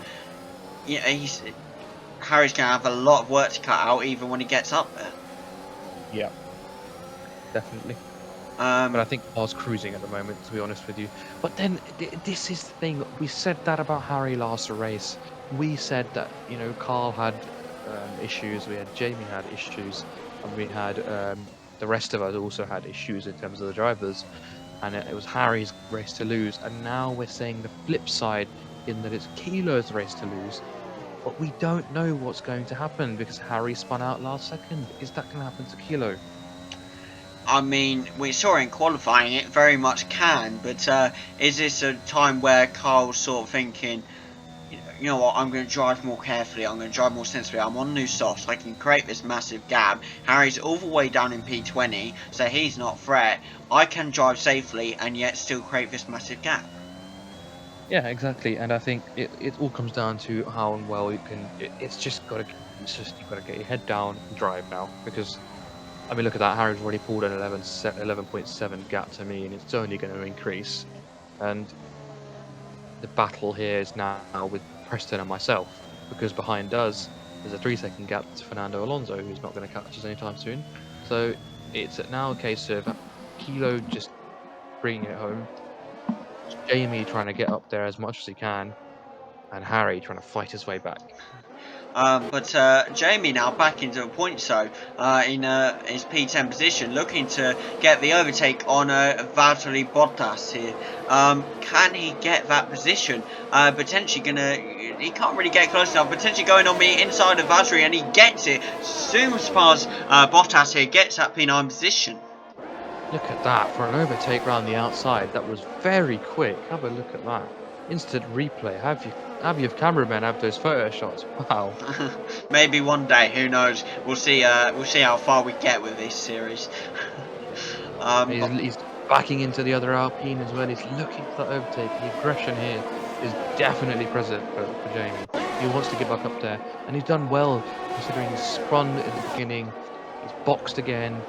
Speaker 1: Harry's gonna have a lot of work to cut out, even when he gets up there.
Speaker 2: Yeah, definitely. But I think Carl's cruising at the moment, to be honest with you. But then this is the thing. We said that about Harry last race. We said that, you know, Carl had issues. We had Jamie had issues, and we had the rest of us also had issues in terms of the drivers. And it was Harry's race to lose. And now we're saying the flip side, in that it's Kilo's race to lose. But we don't know what's going to happen because Harry spun out last second. Is that going to happen to Kilo?
Speaker 1: I mean, we saw in qualifying it very much can, but is this a time where Carl's sort of thinking, you know what, I'm going to drive more carefully, I'm going to drive more sensibly, I'm on new softs, I can create this massive gap. Harry's all the way down in P20, so he's not threat. I can drive safely and yet still create this massive gap.
Speaker 2: Yeah, exactly. And I think it all comes down to how well you can. It's just got to. It's just you've got to get your head down and drive now. Because I mean, look at that. Harry's already pulled an 11.7 gap to me, and it's only going to increase. And the battle here is now with Preston and myself, because behind us there's a 3-second gap to Fernando Alonso, who's not going to catch us anytime soon. So it's now a case of Kilo just bringing it home, Jamie trying to get up there as much as he can, and Harry trying to fight his way back.
Speaker 1: But Jamie now back into a point zone in his P10 position, looking to get the overtake on Valtteri Bottas here. Can he get that position? Potentially gonna. He can't really get close enough. Potentially going on the inside of Valtteri, and he gets it. Zooms past Bottas here, gets that P9 position.
Speaker 2: Look at that, for an overtake round the outside. That was very quick. Have a look at that. Instant replay. Have your cameramen have those photo shots. Wow.
Speaker 1: Maybe one day, who knows? We'll see. We'll see how far we get with this series.
Speaker 2: He's backing into the other Alpine as well. He's looking for that overtake. The aggression here is definitely present for Jamie. He wants to get back up there, and he's done well considering he's spun at the beginning. He's boxed again,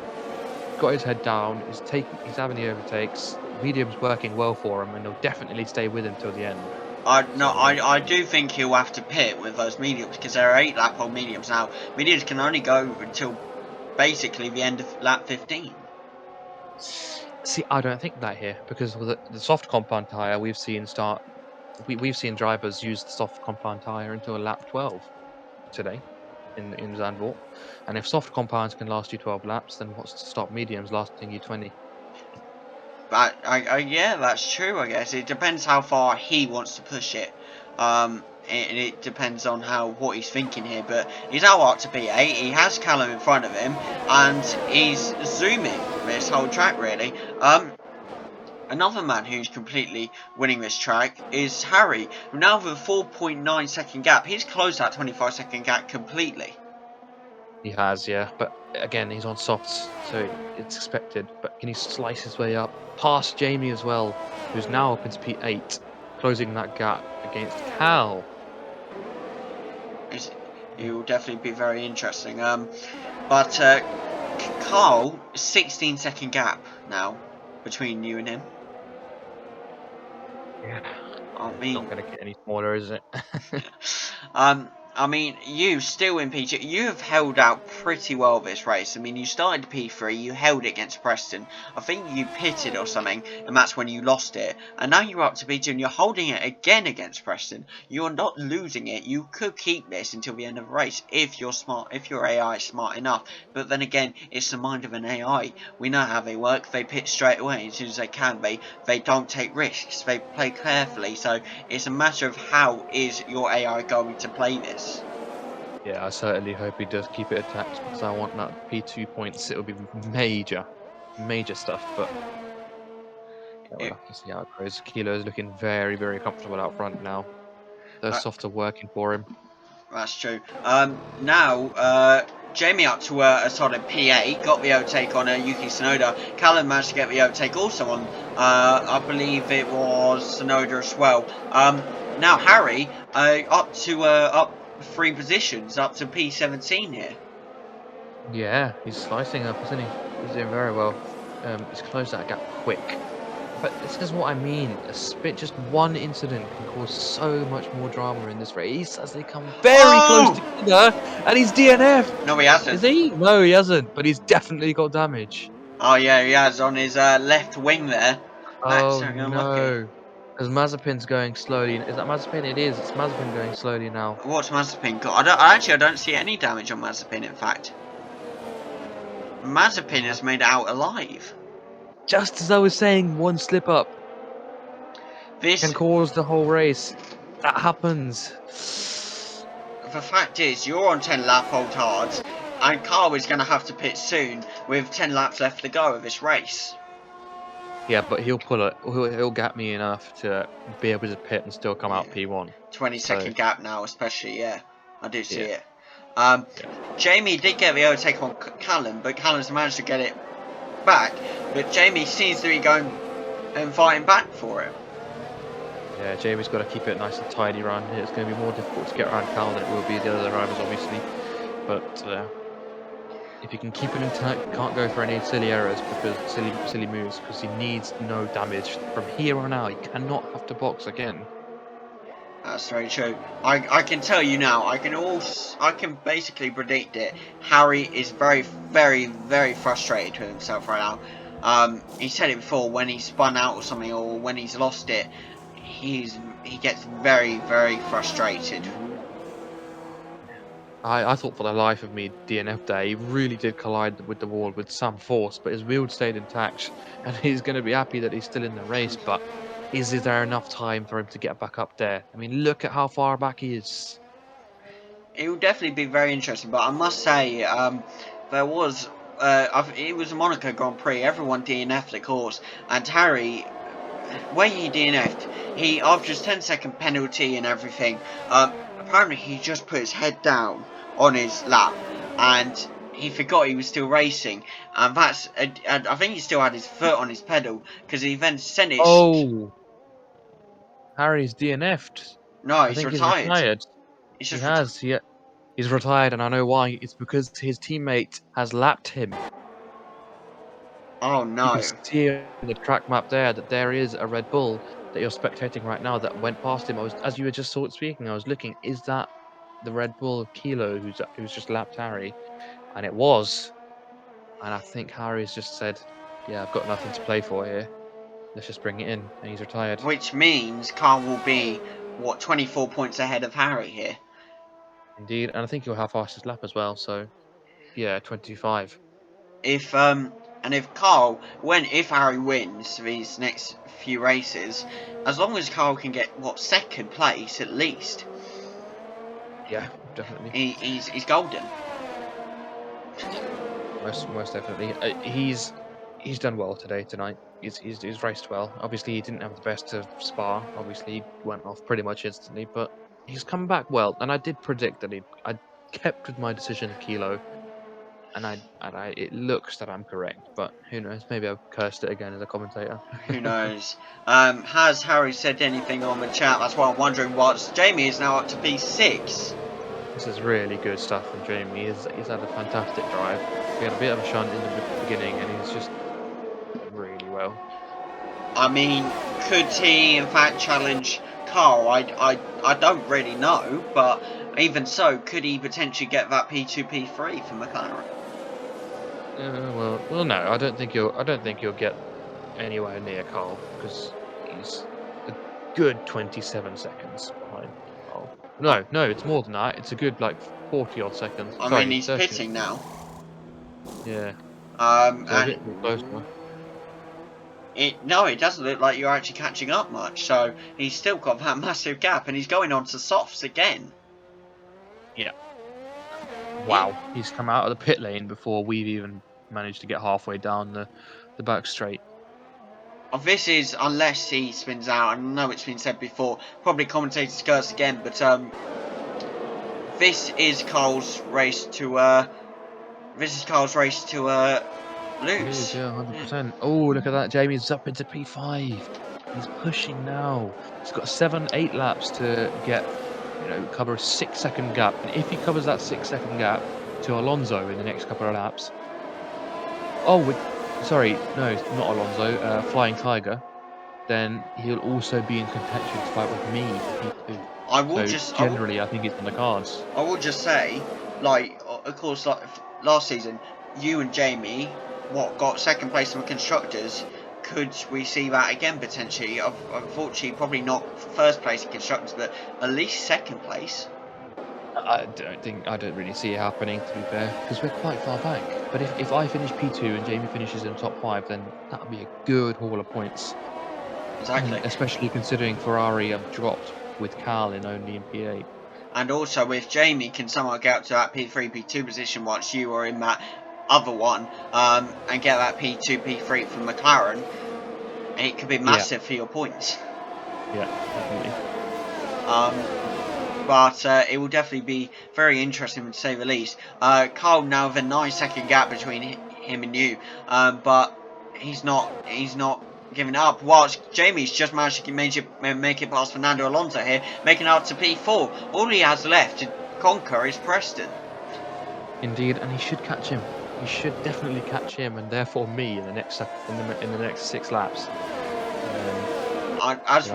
Speaker 2: got his head down. He's having the overtakes. Medium's working well for him, and he'll definitely stay with him till the end.
Speaker 1: I do think he'll have to pit with those mediums because there are 8 lap old mediums now. Mediums can only go until basically the end of lap 15.
Speaker 2: See, I don't think that here, because with the soft compound tire we've seen drivers use the soft compound tire until lap 12 today in Zandvoort. And if soft compounds can last you 12 laps, then what's to stop mediums lasting you 20?
Speaker 1: But yeah, that's true. I guess it depends how far he wants to push it. And it depends on what he's thinking here. But he's out up to P8. He has Callum in front of him, and he's zooming this whole track really. Another man who's completely winning this track is Harry. Now with a 4.9 second gap, he's closed that 25-second gap completely.
Speaker 2: He has, yeah. But again, he's on softs, so it's expected. But can he slice his way up past Jamie as well, who's now up into P8, closing that gap against Cal?
Speaker 1: It will definitely be very interesting. But Carl, 16-second gap now between you and him.
Speaker 2: Yeah.
Speaker 1: I
Speaker 2: It's
Speaker 1: mean,
Speaker 2: not going to get any smaller, is it?
Speaker 1: I mean, you still in P2, you have held out pretty well this race. I mean, you started P3, you held it against Preston. I think you pitted or something, and that's when you lost it. And now you're up to P2 and you're holding it again against Preston. You're not losing it. You could keep this until the end of the race if you're smart, if your AI is smart enough. But then again, it's the mind of an AI. We know how they work. They pit straight away as soon as they can. They don't take risks. They play carefully. So it's a matter of how is your AI going to play this.
Speaker 2: Yeah, I certainly hope he does keep it attached because I want that P2 points. It'll be major stuff. But yeah, we'll
Speaker 1: It,
Speaker 2: have to see how it goes. Kilo is looking very, very comfortable out front now. Those
Speaker 1: uh,
Speaker 2: softs are working for him.
Speaker 1: that's true. Now, Jamie up to a solid P8, got the overtake on Yuki Tsunoda. Callum managed to get the overtake also on, I believe it was Tsunoda as well. Now Harry, up to, up 3 positions, up to P17 here.
Speaker 2: Yeah, he's slicing up, isn't he? He's doing very well. He's closed that gap quick. But this is what I mean. Just one incident can cause so much more drama in this race as they come very close
Speaker 1: Oh!
Speaker 2: together, and he's DNF.
Speaker 1: No, he hasn't.
Speaker 2: Is he? No, he hasn't. But he's definitely got damage.
Speaker 1: Oh yeah, he has on his left wing there. That's
Speaker 2: Oh
Speaker 1: very unlucky.
Speaker 2: no. Because Mazepin's going slowly. Is that Mazepin? It is. It's Mazepin going slowly now.
Speaker 1: What's Mazepin got? I don't see any damage on Mazepin, in fact. Mazepin has made it out alive.
Speaker 2: Just as I was saying, one slip up
Speaker 1: This,
Speaker 2: can cause the whole race. That happens.
Speaker 1: the fact is, you're on 10 lap hold hards, and Carl is going to have to pit soon with 10 laps left to go of this race.
Speaker 2: Yeah, but he'll pull it. He'll gap me enough to be able to pit and still come
Speaker 1: Yeah,
Speaker 2: out P1.
Speaker 1: 20-second
Speaker 2: So
Speaker 1: gap now, especially. Yeah, I do see
Speaker 2: yeah,
Speaker 1: it.
Speaker 2: yeah,
Speaker 1: Jamie did get the overtake on Callum, but Callum's managed to get it back. But Jamie seems to be going and fighting back for it.
Speaker 2: yeah. Jamie's got to keep it nice and tidy around here. It's going to be more difficult to get around Cal than it will be the other drivers, obviously. But if you can keep it intact, can't go for any silly errors because silly moves because he needs no damage from here on out. He cannot have to box again.
Speaker 1: That's very true. I can tell you now. I can basically predict it. Harry is very, very, very frustrated with himself right now. He said it before when he spun out or something, or when he's lost it. He gets very, very frustrated.
Speaker 2: I thought for the life of me, DNF there, he really did collide with the wall with some force, but his wheel stayed intact, and he's going to be happy that he's still in the race. But is there enough time for him to get back up there? I mean, look at how far back he is.
Speaker 1: It will definitely be very interesting. But I must say, there was. It was a Monaco Grand Prix. Everyone DNF'd the course, and Harry, when he DNF'd, after his 10-second penalty and everything, apparently he just put his head down on his lap, and he forgot he was still racing, and and I think he still had his foot on his pedal, because he then sent it...
Speaker 2: Oh, Harry's DNF'd.
Speaker 1: No,
Speaker 2: I
Speaker 1: he's
Speaker 2: think he's
Speaker 1: retired.
Speaker 2: retired.
Speaker 1: He's
Speaker 2: He
Speaker 1: just retired.
Speaker 2: has. He's retired, and I know why. It's because his teammate has lapped him.
Speaker 1: Oh
Speaker 2: You can
Speaker 1: no.
Speaker 2: see on the track map there that there is a Red Bull that you're spectating right now that went past him. As you were just speaking, I was looking, is that the Red Bull Kilo who's just lapped Harry? And it was. And I think Harry's just said, yeah, I've got nothing to play for here. Let's just bring it in. And he's retired.
Speaker 1: Which means Carl will be, what, 24 points ahead of Harry here.
Speaker 2: Indeed. And I think he'll have fastest lap as well. So, yeah, 25.
Speaker 1: If Harry wins these next few races, as long as Carl can get, what, second place at least,
Speaker 2: Yeah, definitely.
Speaker 1: he's golden.
Speaker 2: Most definitely. He's done well tonight. He's raced well. Obviously, he didn't have the best of Spa. Obviously, he went off pretty much instantly, but he's come back well. And I did predict that I kept with my decision of Kilo, and it looks that I'm correct. But who knows? Maybe I've cursed it again as a commentator.
Speaker 1: Who knows? Has Harry said anything on the chat? That's why I'm wondering what Jamie is now up to P6.
Speaker 2: This is really good stuff from Jamie. He's had a fantastic drive. He had a bit of a shunt in the beginning, and he's just really well.
Speaker 1: I mean, could he in fact challenge Carl? I don't really know, but Even so, could he potentially get that P2, P3 for McLaren?
Speaker 2: Well, no. I don't think he'll get anywhere near Carl because he's a good 27 seconds behind Carl.
Speaker 1: Uh,
Speaker 2: No, it's more than that. It's a good like 40 odd seconds.
Speaker 1: I mean,
Speaker 2: Sorry,
Speaker 1: he's
Speaker 2: 30.
Speaker 1: pitting now.
Speaker 2: Yeah. So a
Speaker 1: And
Speaker 2: bit more closer.
Speaker 1: no, it doesn't look like you're actually catching up much. So he's still got that massive gap, and he's going on to softs again.
Speaker 2: Yeah. Wow. He's come out of the pit lane before we've even managed to get halfway down the back straight.
Speaker 1: This is, unless he spins out, I know it's been said before, probably commentators curse again, but this is Carl's race to
Speaker 2: It is,
Speaker 1: lose.
Speaker 2: yeah, 100%. Oh, look at that. Jamie's up into P5. He's pushing now. He's got 7, 8 laps to get, cover a 6-second gap. And if he covers that 6-second gap to Alonso in the next couple of laps, sorry, no, it's not Alonso, Flying Tiger, then he'll also be in contention to fight with me for P2. So generally, I think it's on the cards.
Speaker 1: I will just say, like, of course, like last season, you and Jamie, got second place in the constructors. Could we see that again potentially? Unfortunately, probably not first place in constructors, but at least second place.
Speaker 2: I don't really see it happening, to be fair, because we're quite far back. But if I finish P2 and Jamie finishes in the top 5, then that would be a good haul of points.
Speaker 1: Exactly.
Speaker 2: Especially considering Ferrari have dropped with Cal only in P8.
Speaker 1: And also, if Jamie can somehow get up to that P3, P2 position whilst you are in that other one, and get that P2, P3 from McLaren, it could be massive for your points.
Speaker 2: Yeah, definitely.
Speaker 1: But it will definitely be very interesting to say the least. Carl now with a 9-second gap between him and you, but he's not giving up. Whilst Jamie's just managed to make it past Fernando Alonso here, making it up to P4. All he has left to conquer is Preston.
Speaker 2: Indeed, and he should catch him. He should definitely catch him, and therefore me in the next 6 laps.
Speaker 1: As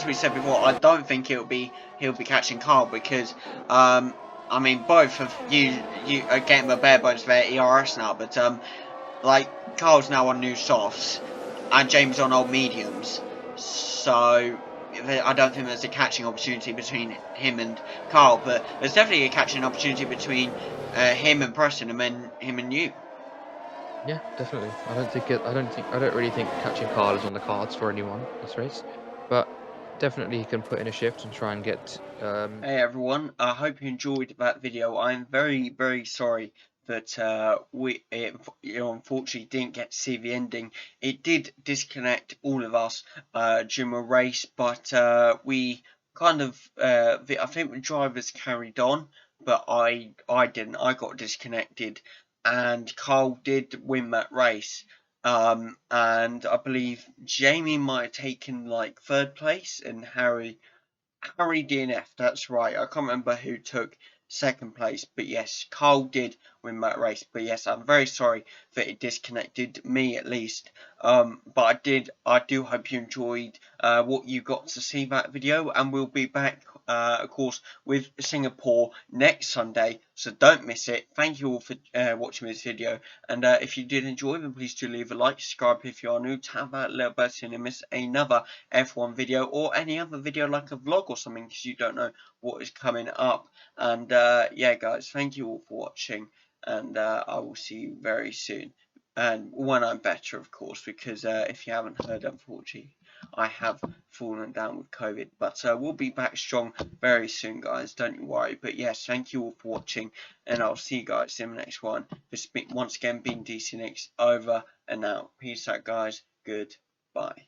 Speaker 1: we said before, I don't think he'll be catching Carl because I mean both of you are getting the bare bones of their ERS now, but like Carl's now on new softs and James on old mediums, so I don't think there's a catching opportunity between him and Carl, but there's definitely a catching opportunity between him and Preston, and then him and you.
Speaker 2: Yeah, definitely. I don't really think catching Carl is on the cards for anyone this race, but definitely he can put in a shift and try and get.
Speaker 1: Hey everyone, I hope you enjoyed that video. I'm very, very sorry that unfortunately didn't get to see the ending. It did disconnect all of us during the race, but we kind of I think the drivers carried on, but I didn't. I got disconnected, and Carl did win that race. And I believe Jamie might have taken like 3rd place, and Harry DNF, that's right. I can't remember who took 2nd place, but yes, Carl did win that race. But yes, I'm very sorry that it disconnected me at least. But I do hope you enjoyed what you got to see that video, and we'll be back, of course, with Singapore next Sunday. So don't miss it. Thank you all for watching this video, and if you did enjoy, then please do leave a like, subscribe if you are new, tap that little bell so you don't miss another F1 video or any other video like a vlog or something, because you don't know what is coming up. And yeah guys, thank you all for watching, and I will see you very soon, and when I'm better, of course, because if you haven't heard, unfortunately I have fallen down with COVID, but we'll be back strong very soon guys, don't you worry. But yes, thank you all for watching, and I'll see you guys in the next one. This once again been DC Next, over and out. Peace out guys, goodbye.